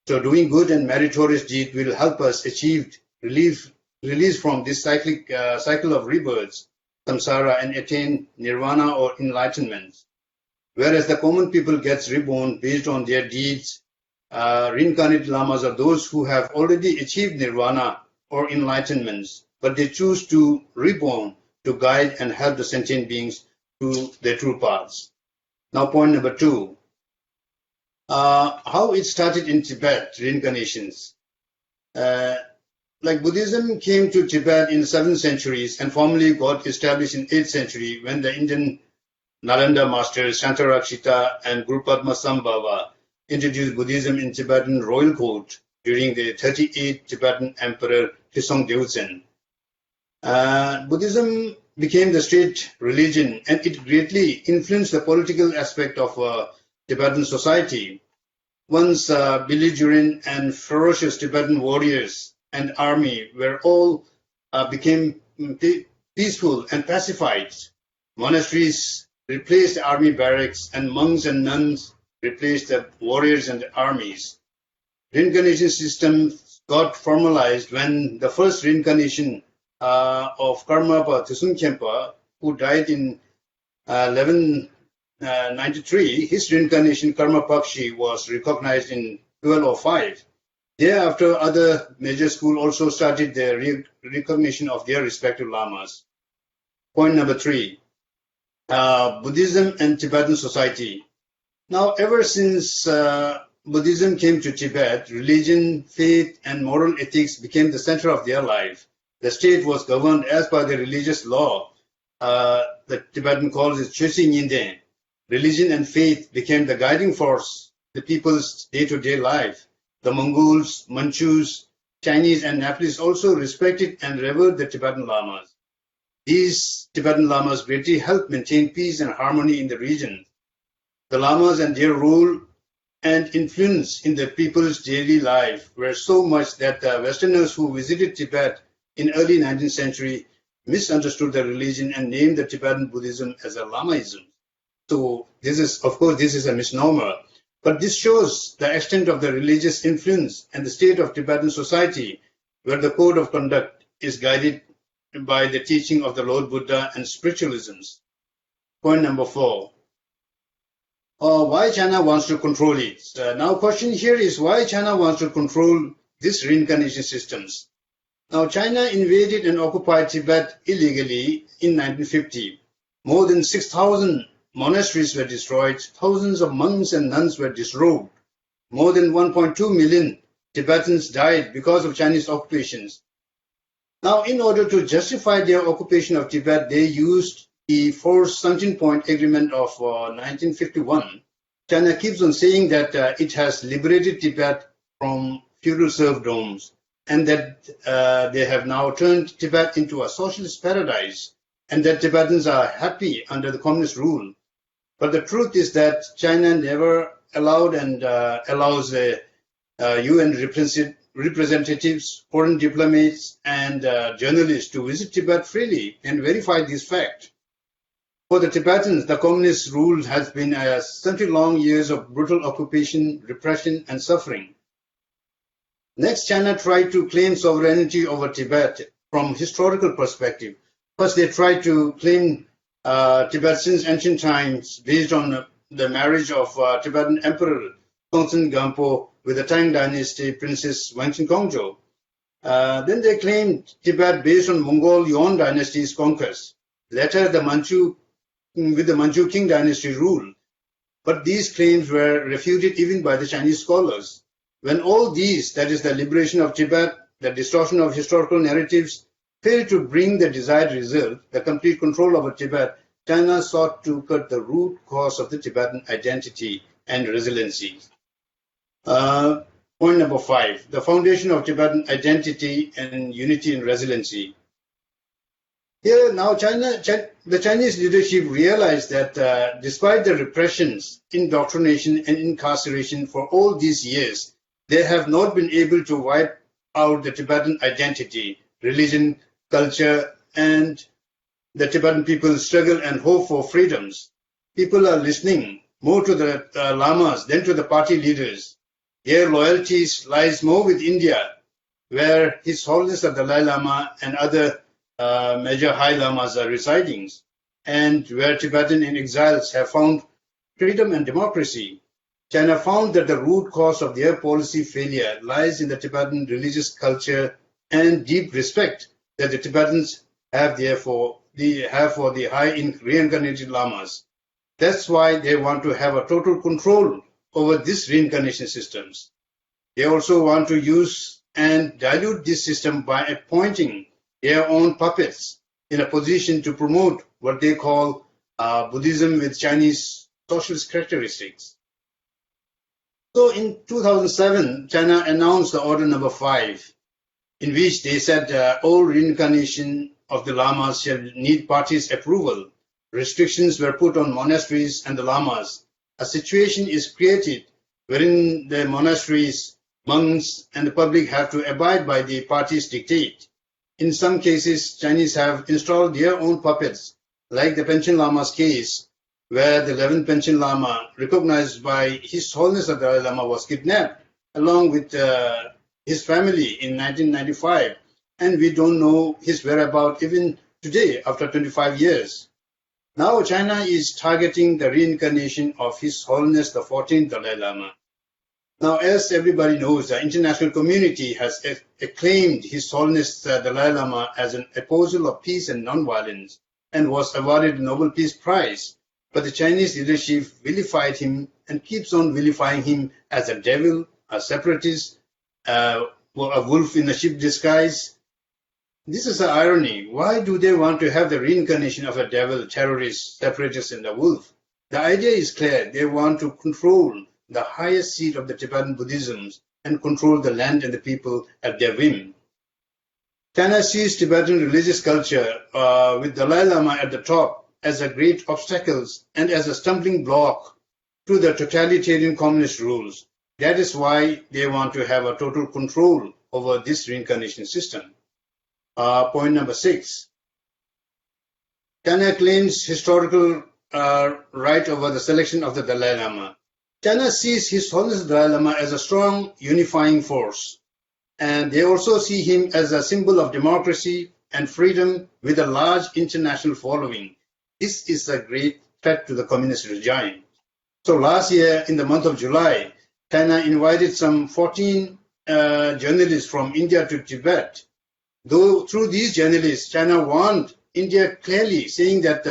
So doing good and meritorious deed will help us achieve release from this cycle of rebirths, samsara, and attain nirvana or enlightenment. Whereas the common people gets reborn based on their deeds, reincarnated lamas are those who have already achieved nirvana or enlightenment, but they choose to reborn to guide and help the sentient beings to their true paths. Now, point number two. How it started in Tibet, reincarnations. Like Buddhism came to Tibet in the 7th centuries and formally got established in 8th century when the Indian Nalanda masters Shantarakshita and Guru Padma Sambhava introduced Buddhism in Tibetan royal court during the 38th Tibetan Emperor Trisong Deozen. Buddhism became the state religion and it greatly influenced the political aspect of Tibetan society. Once belligerent and ferocious Tibetan warriors and army were all became peaceful and pacified. Monasteries replaced the army barracks and monks and nuns replaced the warriors and the armies. Reincarnation system got formalized when the first reincarnation of Karmapa Tshun Khenpa, who died in 1193, his reincarnation Karma Pakshi was recognized in 1205. Thereafter, other major schools also started the recognition of their respective lamas. Point number three, Buddhism and Tibetan society. Now, ever since Buddhism came to Tibet, religion, faith, and moral ethics became the center of their life. The state was governed as per the religious law. The Tibetan calls it Chosi Nyingden. Religion and faith became the guiding force, the people's day-to-day life. The Mongols, Manchus, Chinese, and Nepalese also respected and revered the Tibetan Lamas. These Tibetan Lamas greatly helped maintain peace and harmony in the region. The Lamas and their role and influence in the people's daily life were so much that the Westerners who visited Tibet in early 19th century misunderstood the religion and named the Tibetan Buddhism as a Lamaism. So this is a misnomer. But this shows the extent of the religious influence and the state of Tibetan society, where the code of conduct is guided by the teaching of the Lord Buddha and spiritualisms. Point number four. Why China wants to control it. Now, question here is why China wants to control these reincarnation systems. Now, China invaded and occupied Tibet illegally in 1950. More than 6,000 monasteries were destroyed, thousands of monks and nuns were disrobed. More than 1.2 million Tibetans died because of Chinese occupations. Now, in order to justify their occupation of Tibet, they used the Forced 17-Point Agreement of 1951. China keeps on saying that it has liberated Tibet from feudal serfdoms and that they have now turned Tibet into a socialist paradise and that Tibetans are happy under the communist rule. But the truth is that China never allowed and allows UN representatives, foreign diplomats, and journalists to visit Tibet freely and verify this fact. For the Tibetans, the communist rule has been a century-long years of brutal occupation, repression, and suffering. Next, China tried to claim sovereignty over Tibet from historical perspective. First, they tried to claim Tibet since ancient times, based on the marriage of Tibetan Emperor Tongtsen Gampo with the Tang Dynasty Princess Wangchen Gongzhou. Then they claimed Tibet based on Mongol Yuan dynasty's conquest. Later, with the Manchu Qing dynasty rule. But these claims were refuted even by the Chinese scholars. When all these, that is the liberation of Tibet, the distortion of historical narratives, failed to bring the desired result, the complete control over Tibet, China sought to cut the root cause of the Tibetan identity and resiliency. Point number 5, the foundation of Tibetan identity and unity and resiliency. Here now the Chinese leadership realized that despite the repressions, indoctrination and incarceration for all these years, they have not been able to wipe out the Tibetan identity, religion, culture, and the Tibetan people's struggle and hope for freedoms. People are listening more to the lamas than to the party leaders. Their loyalties lies more with India, where His Holiness the Dalai Lama and other major high lamas are residing, and where Tibetan in exiles have found freedom and democracy. China found that the root cause of their policy failure lies in the Tibetan religious culture and deep respect that the Tibetans have for the high reincarnated lamas. That's why they want to have a total control over these reincarnation systems. They also want to use and dilute this system by appointing their own puppets in a position to promote what they call Buddhism with Chinese socialist characteristics. So in 2007, China announced the Order Number 5, in which they said all reincarnation of the lamas shall need parties' approval. Restrictions were put on monasteries and the lamas. A situation is created wherein the monasteries, monks, and the public have to abide by the party's dictate. In some cases, Chinese have installed their own puppets, like the Panchen Lama's case, where the 11th Panchen Lama, recognized by His Holiness the Dalai Lama, was kidnapped along with his family in 1995, and we don't know his whereabouts even today after 25 years. Now China is targeting the reincarnation of His Holiness the 14th Dalai Lama. Now, as everybody knows, the international community has acclaimed His Holiness the Dalai Lama as an apostle of peace and non-violence and was awarded the Nobel Peace Prize. But the Chinese leadership vilified him and keeps on vilifying him as a devil, a separatist, a wolf in a sheep disguise. This is the irony. Why do they want to have the reincarnation of a devil, terrorist, separatist, and a wolf? The idea is clear. They want to control the highest seat of the Tibetan Buddhism and control the land and the people at their whim. China sees Tibetan religious culture with Dalai Lama at the top as a great obstacle and as a stumbling block to the totalitarian communist rules. That is why they want to have a total control over this reincarnation system. Point number 6. China claims historical right over the selection of the Dalai Lama. China sees His Holiness Dalai Lama as a strong unifying force, and they also see him as a symbol of democracy and freedom with a large international following. This is a great threat to the communist regime. So last year, in the month of July, China invited some 14 journalists from India to Tibet. Though through these journalists, China warned India clearly, saying that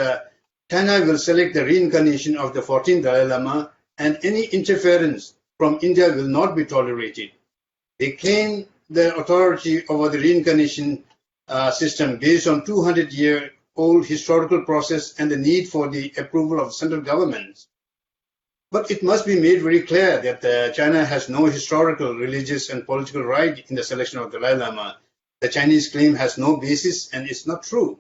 China will select the reincarnation of the 14th Dalai Lama, and any interference from India will not be tolerated. They claim the authority over the reincarnation system based on 200-year-old historical process and the need for the approval of the central government. But it must be made very clear that China has no historical, religious, and political right in the selection of Dalai Lama. The Chinese claim has no basis and it's not true.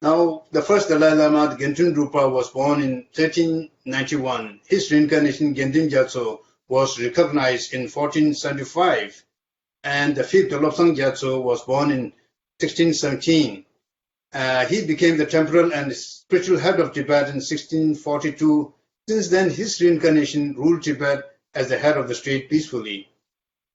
Now, the first Dalai Lama, Gentun Rupa, was born in 1391. His reincarnation, Gendim Gyatso, was recognized in 1475. And the fifth Lobsang Gyatso was born in 1617. He became the temporal and spiritual head of Tibet in 1642. Since then, his reincarnation ruled Tibet as the head of the state peacefully.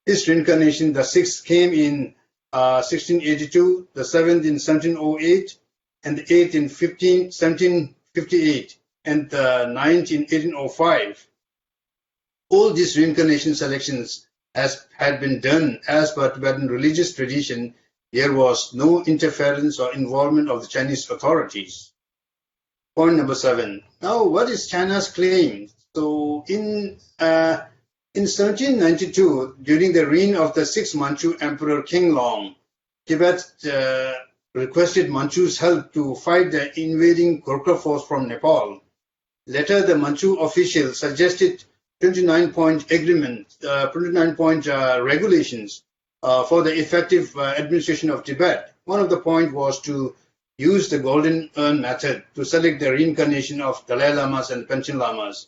His reincarnation, the sixth, came in 1682, the seventh in 1708, and the 8th in 1758, and the 9th in 1805. All these reincarnation selections had been done as per Tibetan religious tradition. There was no interference or involvement of the Chinese authorities. Point number 7. Now, what is China's claim? So, in 1792, during the reign of the 6th Manchu Emperor King Long, Tibet requested Manchu's help to fight the invading Gurkha force from Nepal. Later, the Manchu officials suggested 29-point agreement, 29-point regulations for the effective administration of Tibet. One of the points was to use the golden urn method to select the reincarnation of Dalai Lamas and Panchen Lamas.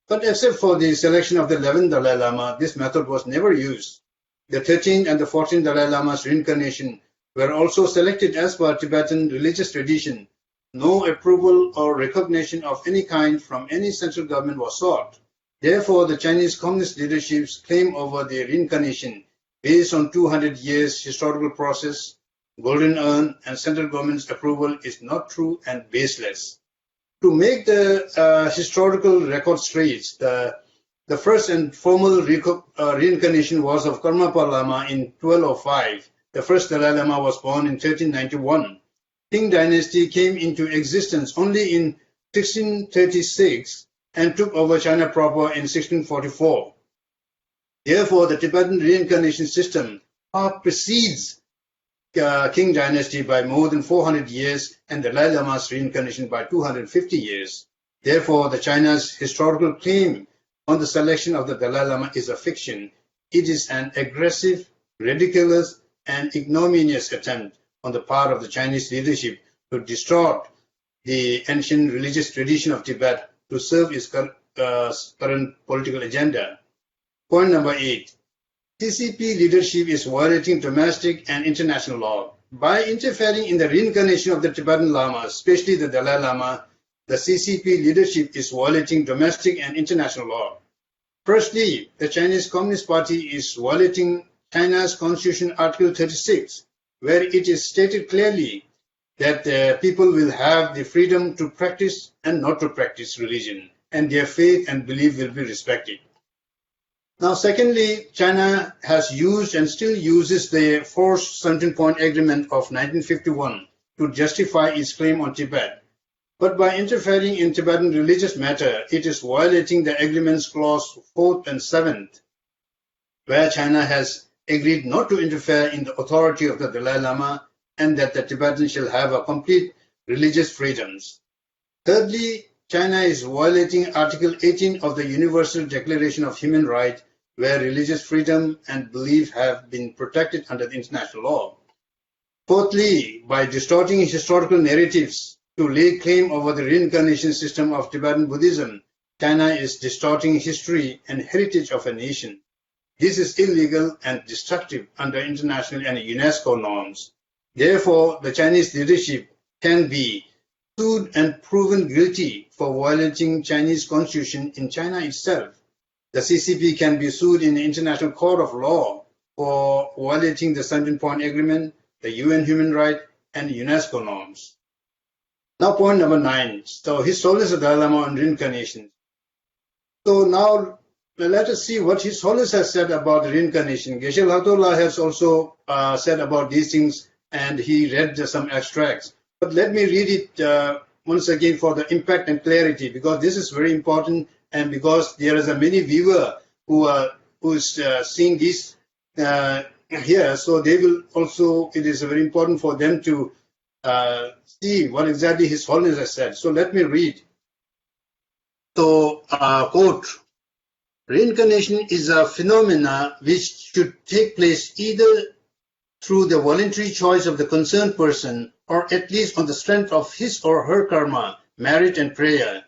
But except for the selection of the 11th Dalai Lama, this method was never used. The 13th and the 14th Dalai Lama's reincarnation were also selected as per Tibetan religious tradition. No approval or recognition of any kind from any central government was sought. Therefore, the Chinese Communist leadership's claim over the reincarnation based on 200 years historical process, golden urn, and central government's approval is not true and baseless. To make the historical record straight, the first and formal reincarnation was of Karmapa Lama in 1205. The first Dalai Lama was born in 1391. Qing dynasty came into existence only in 1636 and took over China proper in 1644. Therefore, the Tibetan reincarnation system far precedes Qing dynasty by more than 400 years and the Dalai Lama's reincarnation by 250 years. Therefore, the China's historical claim on the selection of the Dalai Lama is a fiction. It is an aggressive, ridiculous, and ignominious attempt on the part of the Chinese leadership to distort the ancient religious tradition of Tibet to serve its current political agenda. Point number 8. CCP leadership is violating domestic and international law. By interfering in the reincarnation of the Tibetan Lamas, especially the Dalai Lama, the CCP leadership is violating domestic and international law. Firstly, the Chinese Communist Party is violating China's Constitution Article 36, where it is stated clearly that people will have the freedom to practice and not to practice religion, and their faith and belief will be respected. Now, secondly, China has used and still uses the forced 17-point agreement of 1951 to justify its claim on Tibet. But by interfering in Tibetan religious matter, it is violating the agreement's clause 4th and 7th, where China has agreed not to interfere in the authority of the Dalai Lama and that the Tibetans shall have a complete religious freedoms. Thirdly, China is violating Article 18 of the Universal Declaration of Human Rights, where religious freedom and belief have been protected under the international law. Fourthly, by distorting historical narratives to lay claim over the reincarnation system of Tibetan Buddhism, China is distorting history and heritage of a nation. This is illegal and destructive under international and UNESCO norms. Therefore, the Chinese leadership can be sued and proven guilty for violating Chinese constitution in China itself. The CCP can be sued in the International Court of Law for violating the 17-point agreement, the UN human rights, and UNESCO norms. Now, point number 9. So, His Holiness the Dalai Lama on reincarnation. So now, let us see what His Holiness has said about reincarnation. Geshe Lhatollah has also said about these things, and he read some extracts. But let me read it once again for the impact and clarity, because this is very important, and because there is a many viewer who is seeing this here, so they will also, it is very important for them to see what exactly His Holiness has said. So let me read. So, quote, reincarnation is a phenomena which should take place either through the voluntary choice of the concerned person or at least on the strength of his or her karma, merit and prayer.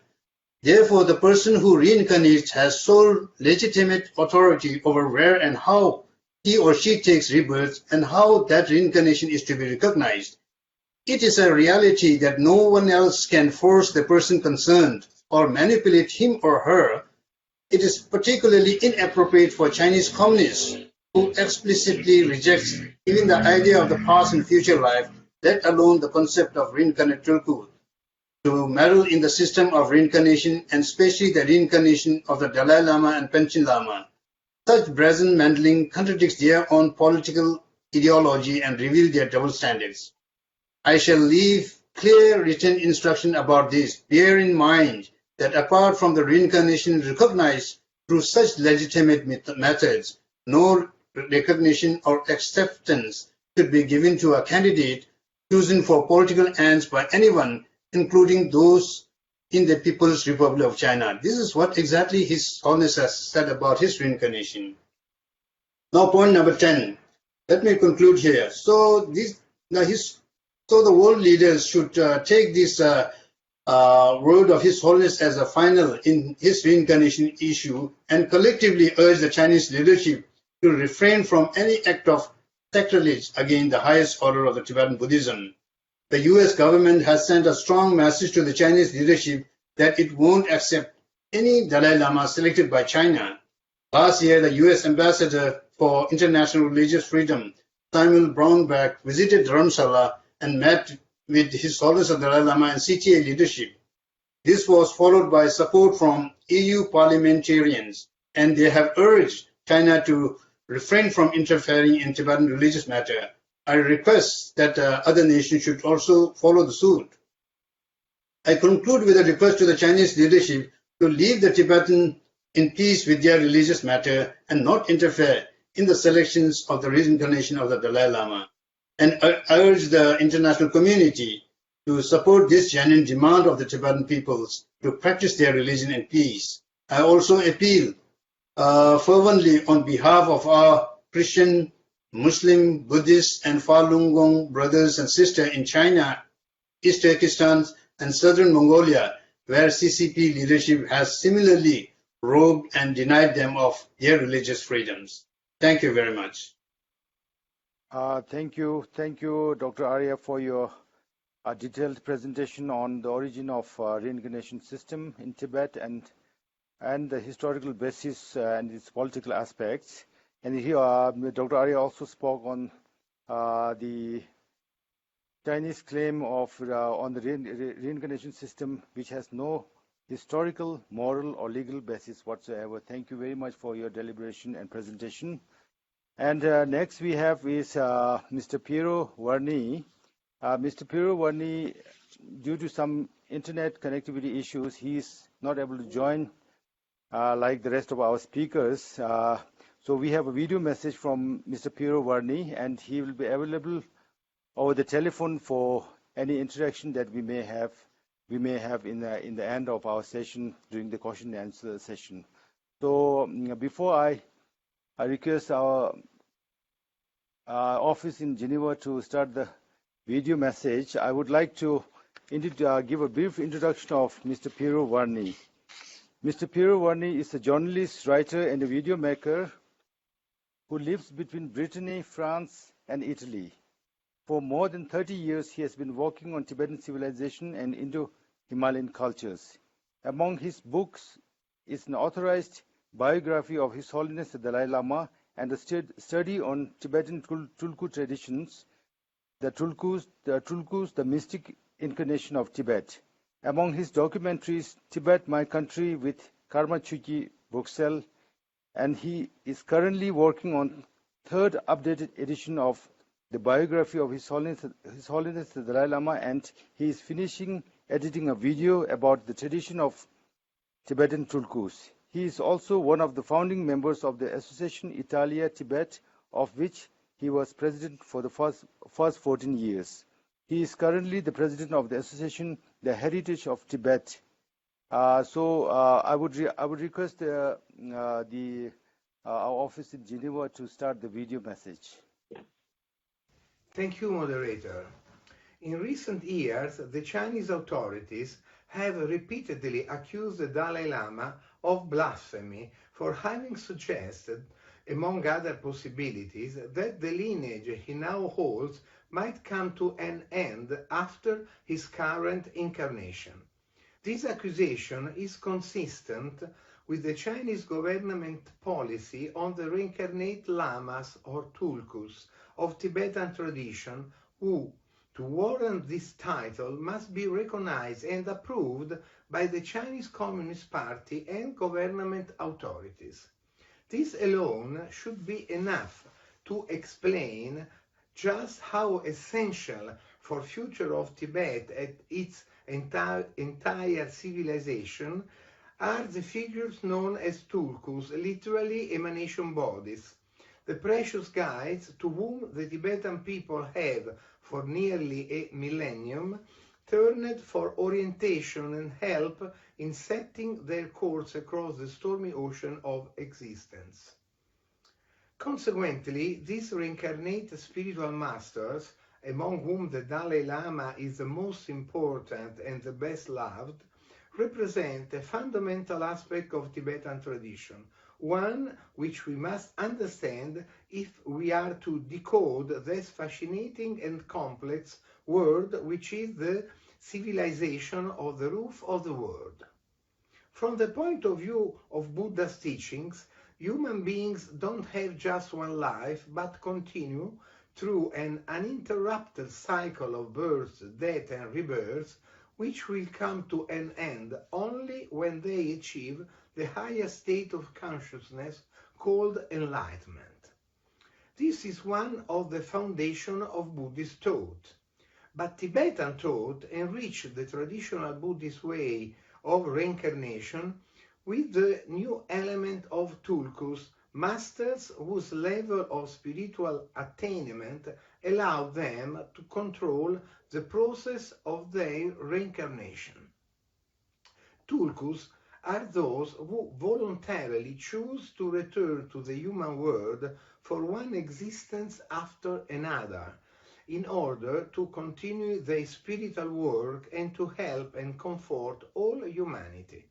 Therefore, the person who reincarnates has sole legitimate authority over where and how he or she takes rebirth and how that reincarnation is to be recognized. It is a reality that no one else can force the person concerned or manipulate him or her. It is particularly inappropriate for Chinese communists who explicitly rejects even the idea of the past and future life let alone the concept of reincarnate Tulku, to meddle in the system of reincarnation and especially the reincarnation of the Dalai Lama and Panchen Lama. Such brazen meddling contradicts their own political ideology and reveals their double standards. I shall leave clear written instruction about this. Bear in mind that apart from the reincarnation recognized through such legitimate methods, no recognition or acceptance should be given to a candidate chosen for political ends by anyone, including those in the People's Republic of China. This is what exactly His Holiness has said about his reincarnation. Now, point number 10. Let me conclude here. So the world leaders should take this word of His Holiness as a final in his reincarnation issue and collectively urge the Chinese leadership to refrain from any act of sacrilege against the highest order of the Tibetan Buddhism. The US government has sent a strong message to the Chinese leadership that it won't accept any Dalai Lama selected by China. Last year, the US Ambassador for International Religious Freedom, Samuel Brownback, visited Dharamsala and met with His Holiness the Dalai Lama and CTA leadership. This was followed by support from EU parliamentarians, and they have urged China to refrain from interfering in Tibetan religious matter. I request that other nations should also follow the suit. I conclude with a request to the Chinese leadership to leave the Tibetan in peace with their religious matter and not interfere in the selections of the reincarnation of the Dalai Lama. And I urge the international community to support this genuine demand of the Tibetan peoples to practice their religion in peace. I also appeal fervently on behalf of our Christian, Muslim, Buddhist, and Falun Gong brothers and sisters in China, East Turkestan, and southern Mongolia, where CCP leadership has similarly robbed and denied them of their religious freedoms. Thank you very much. Thank you, Dr. Arya, for your detailed presentation on the origin of reincarnation system in Tibet and the historical basis and its political aspects. And here, Dr. Arya also spoke on the Chinese claim of on the reincarnation system, which has no historical, moral, or legal basis whatsoever. Thank you very much for your deliberation and presentation. And next we have is Mr. Piero Varni. Mr. Piero Varni, due to some internet connectivity issues, he is not able to join like the rest of our speakers. So we have a video message from Mr. Piero Varni, and he will be available over the telephone for any interaction that we may have in the end of our session during the question and answer session. So before I request our office in Geneva to start the video message, I would like to give a brief introduction of Mr. Piero Varni. Mr. Piero Varni is a journalist, writer, and a video maker who lives between Brittany, France, and Italy. For more than 30 years, he has been working on Tibetan civilization and Indo-Himalayan cultures. Among his books is an authorized biography of His Holiness the Dalai Lama and a study on Tibetan Tulku traditions, the Tulkus, the mystic incarnation of Tibet. Among his documentaries, Tibet, My Country with Karma Chuki Booksell, and he is currently working on third updated edition of the biography of His Holiness the Dalai Lama, and he is finishing editing a video about the tradition of Tibetan Tulkus. He is also one of the founding members of the Association Italia Tibet, of which he was president for the first 14 years. He is currently the president of the association, the Heritage of Tibet. I would request our office in Geneva to start the video message. Thank you, moderator. In recent years, the Chinese authorities have repeatedly accused the Dalai Lama of blasphemy for having suggested, among other possibilities, that the lineage he now holds might come to an end after his current incarnation. This accusation is consistent with the Chinese government policy on the reincarnate lamas or tulkus of Tibetan tradition who, To warrant this title must be recognized and approved by the Chinese Communist Party and government authorities. This alone should be enough to explain just how essential for future of Tibet and its entire civilization are the figures known as tulkus, literally emanation bodies, the precious guides to whom the Tibetan people have, for nearly a millennium, turned for orientation and help in setting their course across the stormy ocean of existence. Consequently, these reincarnated spiritual masters, among whom the Dalai Lama is the most important and the best loved, represent a fundamental aspect of Tibetan tradition, one which we must understand if we are to decode this fascinating and complex world which is the civilization of the roof of the world. From the point of view of Buddha's teachings, human beings don't have just one life, but continue through an uninterrupted cycle of birth, death, and rebirth, which will come to an end only when they achieve the highest state of consciousness called enlightenment. This is one of the foundations of Buddhist thought. But Tibetan thought enriched the traditional Buddhist way of reincarnation with the new element of tulkus, masters whose level of spiritual attainment allowed them to control the process of their reincarnation. Tulkus are those who voluntarily choose to return to the human world for one existence after another, in order to continue their spiritual work and to help and comfort all humanity.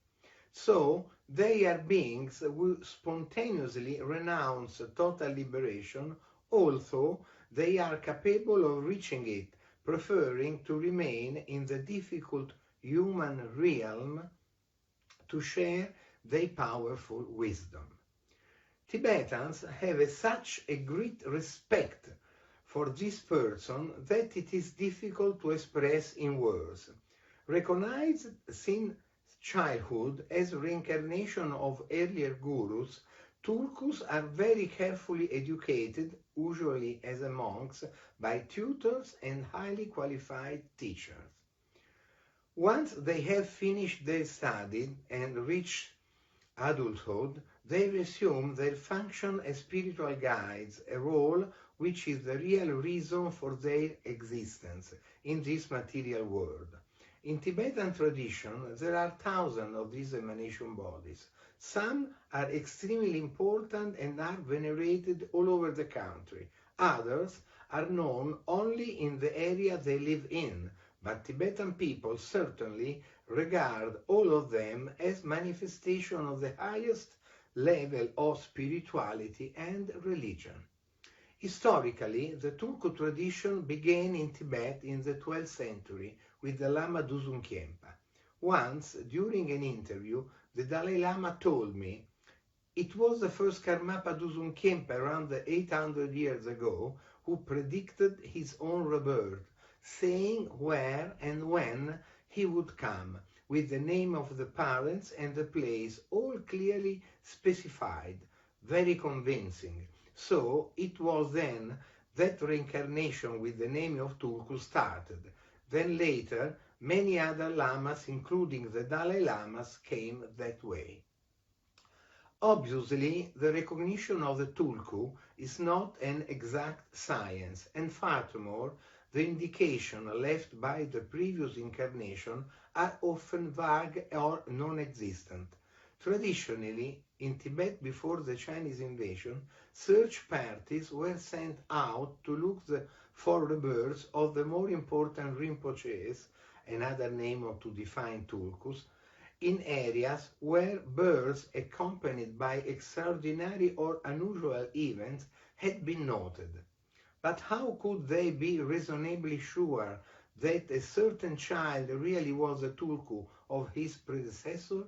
So, they are beings who spontaneously renounce total liberation, although they are capable of reaching it, preferring to remain in the difficult human realm to share their powerful wisdom. Tibetans have such a great respect for this person that it is difficult to express in words. Recognized since childhood as reincarnation of earlier gurus, tulkus are very carefully educated, usually as monks, by tutors and highly qualified teachers. Once they have finished their study and reached adulthood, they resume their function as spiritual guides, a role which is the real reason for their existence in this material world. In Tibetan tradition, there are thousands of these emanation bodies. Some are extremely important and are venerated all over the country. Others are known only in the area they live in, but Tibetan people certainly regard all of them as manifestation of the highest level of spirituality and religion. Historically, the Tulku tradition began in Tibet in the 12th century with the Lama Duzun Khenpa. Once, during an interview, the Dalai Lama told me, "It was the first Karmapa Duzun Khenpa around 800 years ago who predicted his own rebirth, saying where and when he would come, with the name of the parents and the place all clearly specified, very convincing. So it was then that reincarnation with the name of Tulku started. Then later, many other lamas, including the Dalai Lamas, came that way." Obviously, the recognition of the Tulku is not an exact science, and furthermore, the indication left by the previous incarnation are often vague or non-existent. Traditionally, in Tibet before the Chinese invasion, search parties were sent out to look for rebirths of the more important Rinpoches, another name to define tulkus, in areas where births accompanied by extraordinary or unusual events had been noted. But how could they be reasonably sure that a certain child really was a tulku of his predecessor?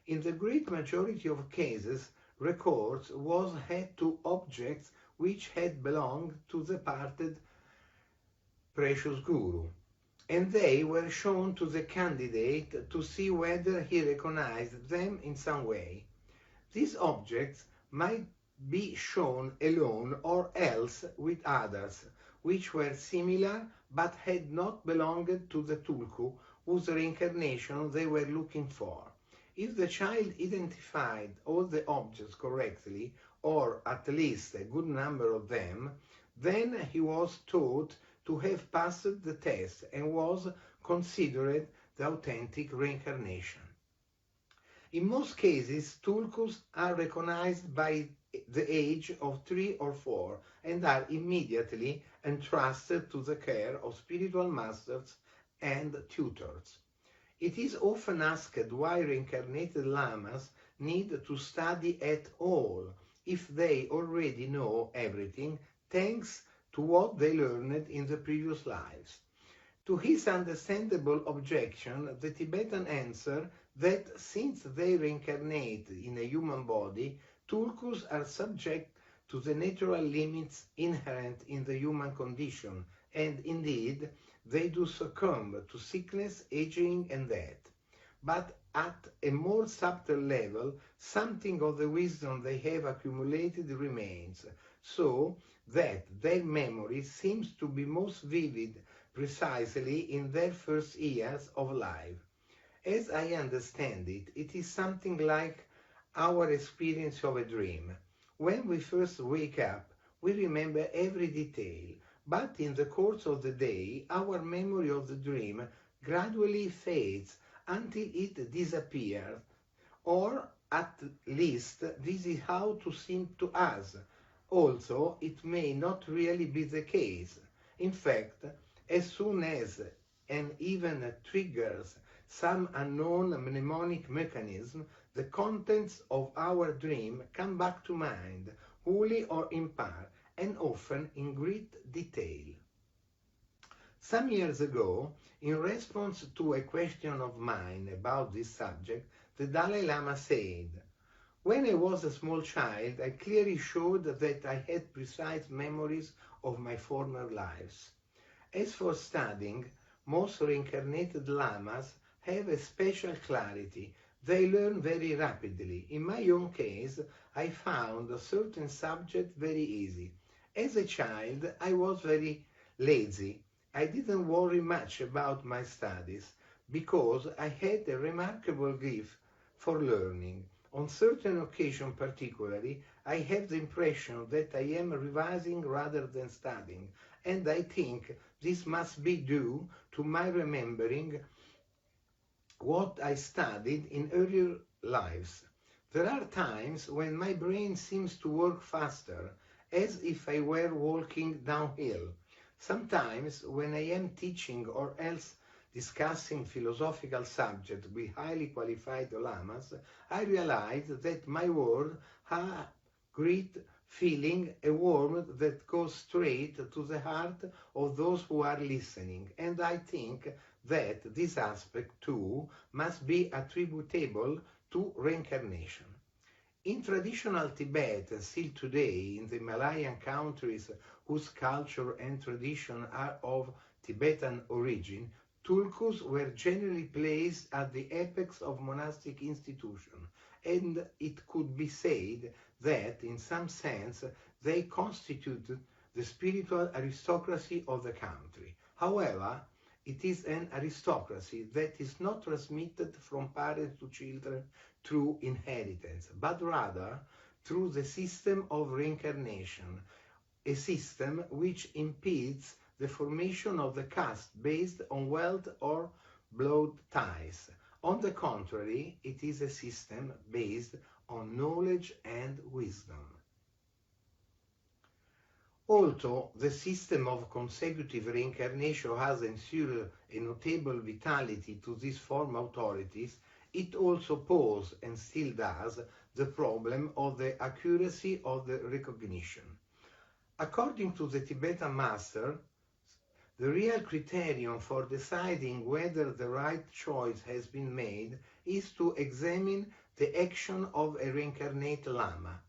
In the great majority of cases, records was had to objects which had belonged to the parted precious guru, and they were shown to the candidate to see whether he recognized them in some way. These objects might be shown alone or else with others, which were similar but had not belonged to the tulku whose reincarnation they were looking for. If the child identified all the objects correctly, or at least a good number of them, then he was thought to have passed the test and was considered the authentic reincarnation. In most cases, tulkus are recognized by the age of 3 or 4 and are immediately entrusted to the care of spiritual masters and tutors. It is often asked why reincarnated lamas need to study at all if they already know everything thanks to what they learned in the previous lives. To his understandable objection, the Tibetan answer that since they reincarnate in a human body, tulkus are subject to the natural limits inherent in the human condition, and indeed they do succumb to sickness, aging, and death. But at a more subtle level, something of the wisdom they have accumulated remains, so that their memory seems to be most vivid precisely in their first years of life. As I understand it, it is something like our experience of a dream. When we first wake up, we remember every detail, but in the course of the day, our memory of the dream gradually fades until it disappears, or at least this is how it seems to us. Also, it may not really be the case. In fact, as soon as an event triggers some unknown mnemonic mechanism, the contents of our dream come back to mind, wholly or in part, and often in great detail. Some years ago, in response to a question of mine about this subject, the Dalai Lama said, "When I was a small child, I clearly showed that I had precise memories of my former lives. As for studying, most reincarnated lamas have a special clarity. They learn very rapidly. In my own case, I found a certain subject very easy. As a child, I was very lazy. I didn't worry much about my studies because I had a remarkable gift for learning. On certain occasions particularly, I have the impression that I am revising rather than studying, and I think this must be due to my remembering what I studied in earlier lives. There are times when my brain seems to work faster, as if I were walking downhill. Sometimes when I am teaching or else discussing philosophical subjects with highly qualified lamas, I realize that my words have great feeling, a warmth that goes straight to the heart of those who are listening, and I think that this aspect too must be attributable to reincarnation. In traditional Tibet, still today, in the Himalayan countries whose culture and tradition are of Tibetan origin, tulkus were generally placed at the apex of monastic institution, and it could be said that, in some sense, they constituted the spiritual aristocracy of the country. However, it is an aristocracy that is not transmitted from parents to children through inheritance, but rather through the system of reincarnation, a system which impedes the formation of the caste based on wealth or blood ties. On the contrary, it is a system based on knowledge and wisdom. Although the system of consecutive reincarnation has ensured a notable vitality to these former authorities, it also posed, and still does, the problem of the accuracy of the recognition. According to the Tibetan master, the real criterion for deciding whether the right choice has been made is to examine the action of a reincarnate Lama.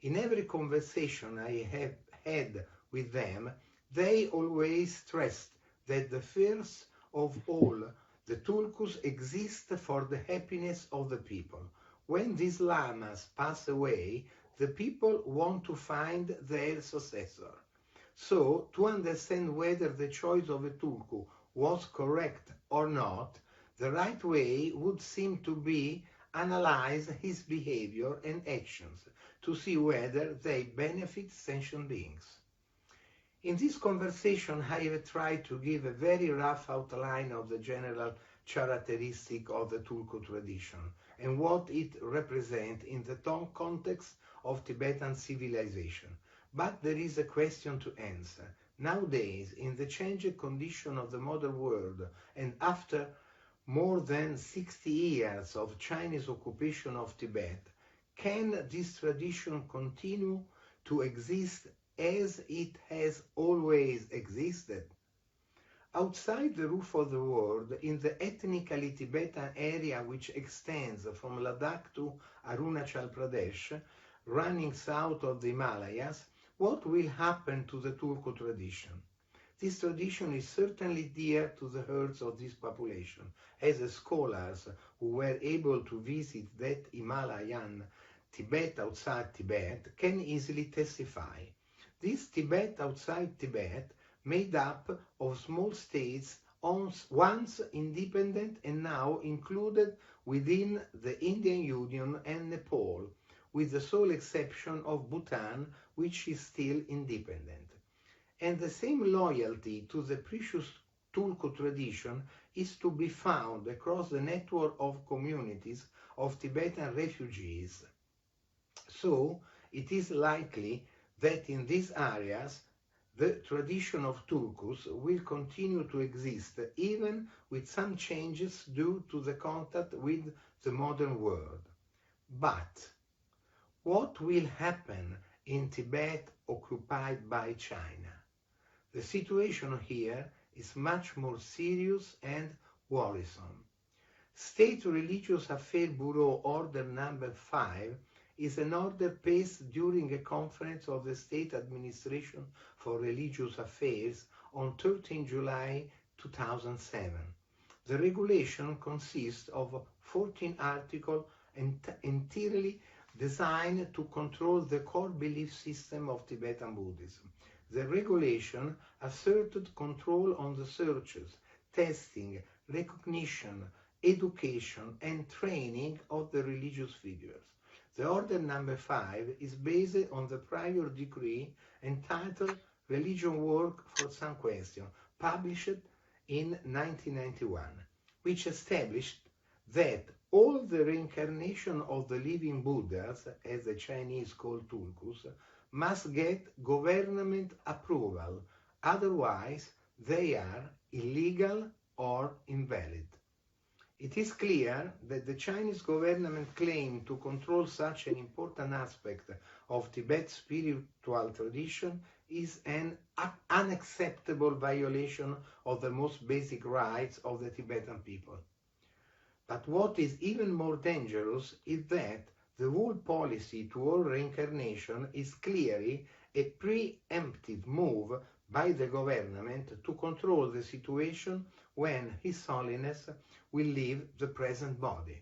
In every conversation I have had with them, they always stressed that the first of all, the tulkus exist for the happiness of the people. When these lamas pass away, the people want to find their successor. So, to understand whether the choice of a tulku was correct or not, the right way would seem to be analyze his behavior and actions to see whether they benefit sentient beings. In this conversation, I have tried to give a very rough outline of the general characteristic of the Tulku tradition and what it represents in the context of Tibetan civilization. But there is a question to answer. Nowadays, in the changed condition of the modern world and after more than 60 years of Chinese occupation of Tibet, can this tradition continue to exist as it has always existed? Outside the roof of the world, in the ethnically Tibetan area which extends from Ladakh to Arunachal Pradesh, running south of the Himalayas, what will happen to the Turko tradition? This tradition is certainly dear to the hearts of this population, as the scholars who were able to visit that Himalayan Tibet outside Tibet can easily testify. This Tibet outside Tibet, made up of small states once independent and now included within the Indian Union and Nepal, with the sole exception of Bhutan, which is still independent. And the same loyalty to the precious Tulku tradition is to be found across the network of communities of Tibetan refugees. So it is likely that in these areas the tradition of Tulkus will continue to exist, even with some changes due to the contact with the modern world. But what will happen in Tibet occupied by China? The situation here is much more serious and worrisome. State Religious Affairs Bureau Order Number 5 is an order passed during a conference of the State Administration for Religious Affairs on 13 July 2007. The regulation consists of 14 articles entirely designed to control the core belief system of Tibetan Buddhism. The regulation asserted control on the searches, testing, recognition, education, and training of the religious figures. The Order Number 5 is based on the prior decree entitled Religion Work for Some Question, published in 1991, which established that all the reincarnation of the living Buddhas, as the Chinese call Tulkus, must get government approval, otherwise they are illegal or invalid. It is clear that the Chinese government claim to control such an important aspect of Tibet's spiritual tradition is an unacceptable violation of the most basic rights of the Tibetan people. But what is even more dangerous is that the whole policy toward reincarnation is clearly a preemptive move by the government to control the situation when His Holiness will leave the present body.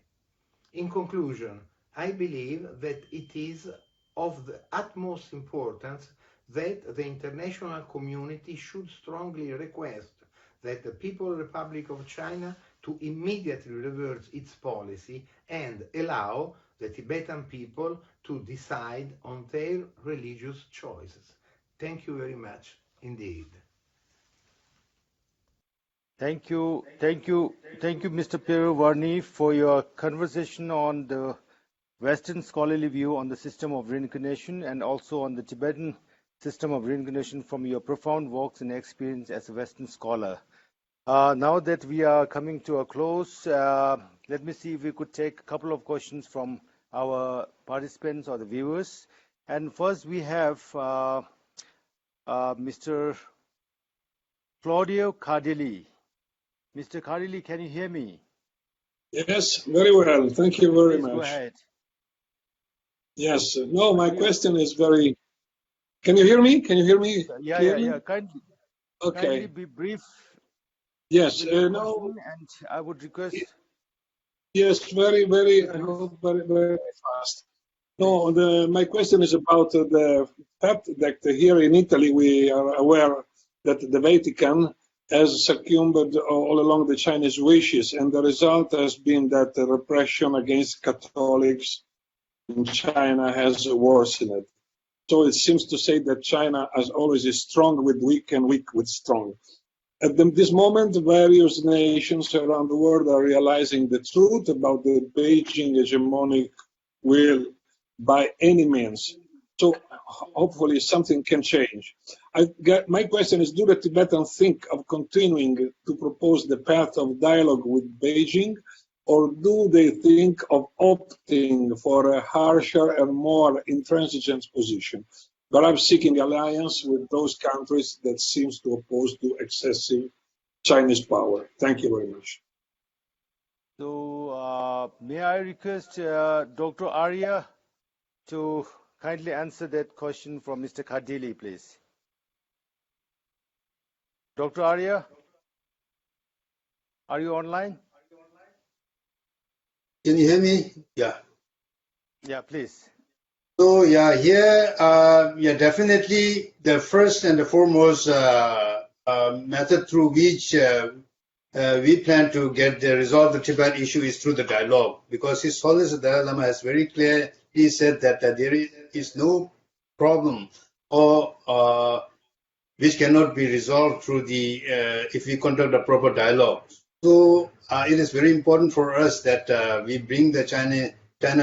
In conclusion, I believe that it is of the utmost importance that the international community should strongly request that the People's Republic of China to immediately reverse its policy and allow the Tibetan people to decide on their religious choices. Thank you very much indeed. Thank you, Mr. Piero Varni, for your conversation on the Western scholarly view on the system of reincarnation and also on the Tibetan system of reincarnation from your profound works and experience as a Western scholar. Now that we are coming to a close, let me see if we could take a couple of questions from our participants or the viewers. And first we have Mr. Claudio Cardilli. Mr. Cardilli, can you hear me? Yes, very well. Thank you very much. Go ahead. Yes. No, my question is very... Can you hear me? Can you hear me? Yeah. Kindly Okay. be brief Yes, With the no, question, and I would request. yes, I hope very fast. No, my question is about the fact that here in Italy we are aware that the Vatican has succumbed all along the Chinese wishes, and the result has been that the repression against Catholics in China has worsened. So it seems to say that China, as always, is strong with weak and weak with strong. At this moment, various nations around the world are realizing the truth about the Beijing hegemonic will by any means. So hopefully something can change. My question is, do the Tibetans think of continuing to propose the path of dialogue with Beijing, or do they think of opting for a harsher and more intransigent position, perhaps seeking alliance with those countries that seems to oppose to excessive Chinese power? Thank you very much. So, may I request Dr. Arya to kindly answer that question from Mr. Khadili, please. Dr. Arya, are you online? Can you hear me? Yeah. Yeah, please. So yeah, here, definitely the first and the foremost method through which we plan to get the resolve the Tibet issue is through the dialogue, because His Holiness the Dalai Lama has very clearly said that there is no problem or which cannot be resolved through the if we conduct a proper dialogue. So it is very important for us that we bring the China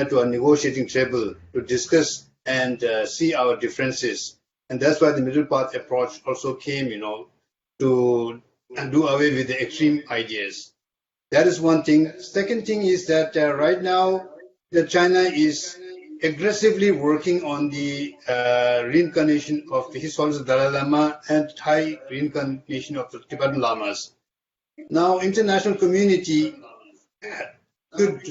to a negotiating table to discuss and see our differences, and that's why the middle path approach also came, to do away with the extreme ideas. That is one thing. Second thing is that right now, China is aggressively working on the reincarnation of His Holiness Dalai Lama and Thai reincarnation of the Tibetan Lamas. Now, international community could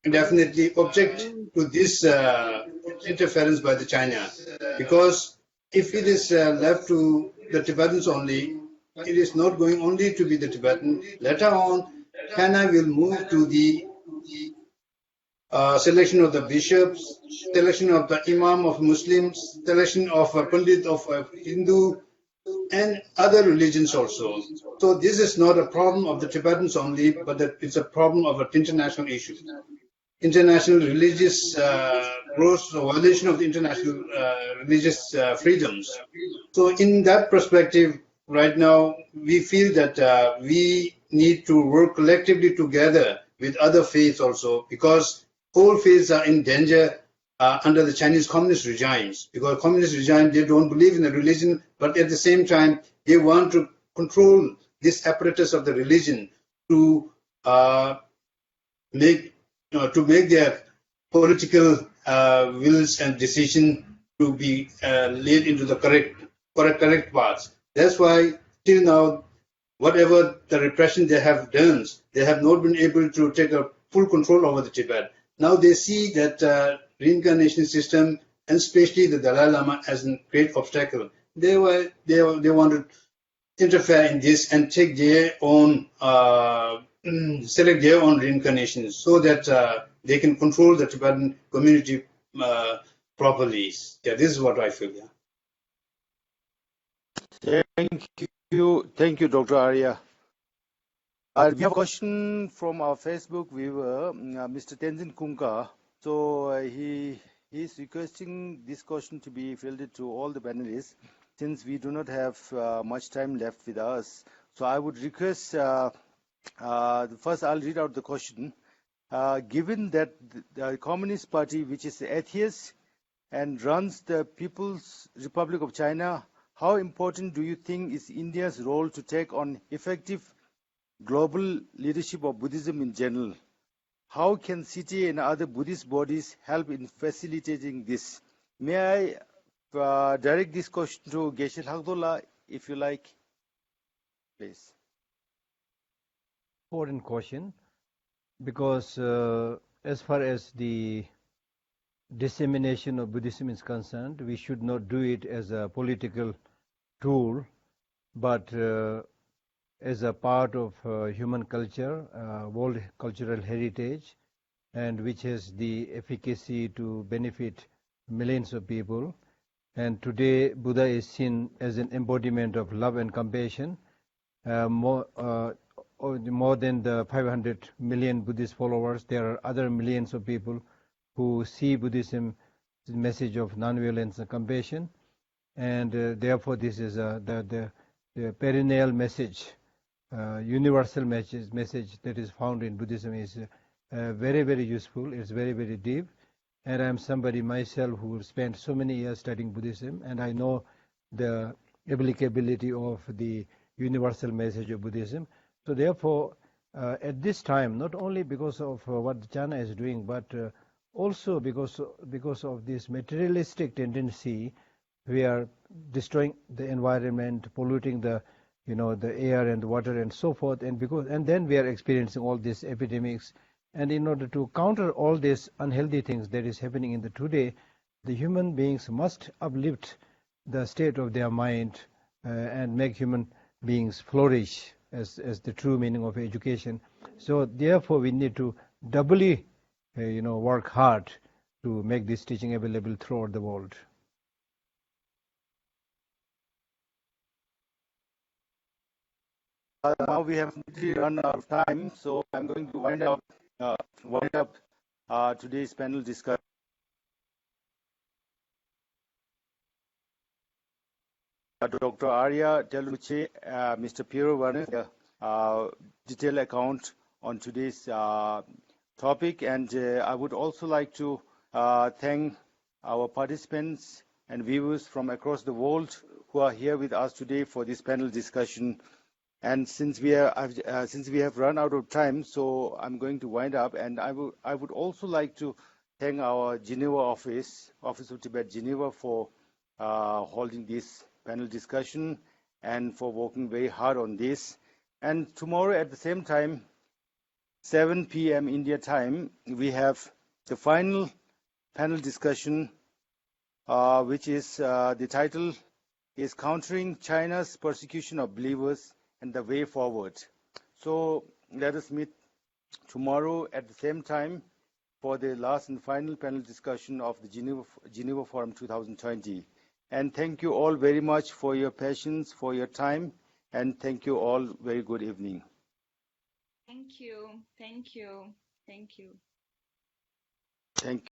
definitely object to this interference by the China, because if it is left to the Tibetans only, it is not going only to be the Tibetan. Later on, China will move to the selection of the bishops, selection of the imam of Muslims, selection of a Pandit of a Hindu, and other religions also. So this is not a problem of the Tibetans only, but it's a problem of an international issue. International religious gross violation of the international religious freedoms. So in that perspective, right now, we feel that we need to work collectively together with other faiths also, because all faiths are in danger under the Chinese communist regimes, because communist regime, they don't believe in the religion, but at the same time, they want to control this apparatus of the religion to make their political wills and decision to be laid into the correct paths. That's why till now, whatever the repression they have done, they have not been able to take a full control over the Tibet. Now they see that reincarnation system, and especially the Dalai Lama, as a great obstacle. They want to interfere in this and take their own select their own reincarnations, so that they can control the Tibetan community properly. Yeah, this is what I feel. Yeah. Thank you, Dr. Arya. We have a question from our Facebook viewer, Mr. Tenzin Kunka. So he is requesting this question to be fielded to all the panelists, since we do not have much time left with us. So I would request, first I'll read out the question. Given that the Communist Party, which is atheist and runs the People's Republic of China, how important do you think is India's role to take on effective global leadership of Buddhism in general? How can CTA and other Buddhist bodies help in facilitating this? May I direct this question to Geshe Hagdullah, if you like, please. Important question, because as far as the dissemination of Buddhism is concerned, we should not do it as a political tool, but as a part of human culture, world cultural heritage, and which has the efficacy to benefit millions of people. And today, Buddha is seen as an embodiment of love and compassion. More than the 500 million Buddhist followers, there are other millions of people who see Buddhism as a message of non-violence and compassion. And therefore, this is the perennial message, universal message that is found in Buddhism is very, very useful. It's very, very deep. And I'm somebody myself who spent so many years studying Buddhism, and I know the applicability of the universal message of Buddhism. So therefore, at this time, not only because of what China is doing, but also because of this materialistic tendency, we are destroying the environment, polluting the air and the water and so forth, and then we are experiencing all these epidemics. And in order to counter all these unhealthy things that is happening in the today, the human beings must uplift the state of their mind and make human beings flourish as the true meaning of education. So therefore, we need to doubly, work hard to make this teaching available throughout the world. Now we have run out of time, so I'm going to wind up today's panel discussion. Dr. Arya Teluche, Mr. Piero Varnes, detailed account on today's topic, and I would also like to thank our participants and viewers from across the world who are here with us today for this panel discussion. And since we have run out of time, so I'm going to wind up, and I would also like to thank our Geneva Office of Tibet Geneva, for holding this panel discussion and for working very hard on this. And tomorrow at the same time, 7 p.m. India time, we have the final panel discussion, which is the title is Countering China's Persecution of Believers and the Way Forward. So let us meet tomorrow at the same time for the last and final panel discussion of the Geneva Forum 2020. And thank you all very much for your patience, for your time, and thank you all. Very good evening. Thank you. Thank you. Thank you. Thank you.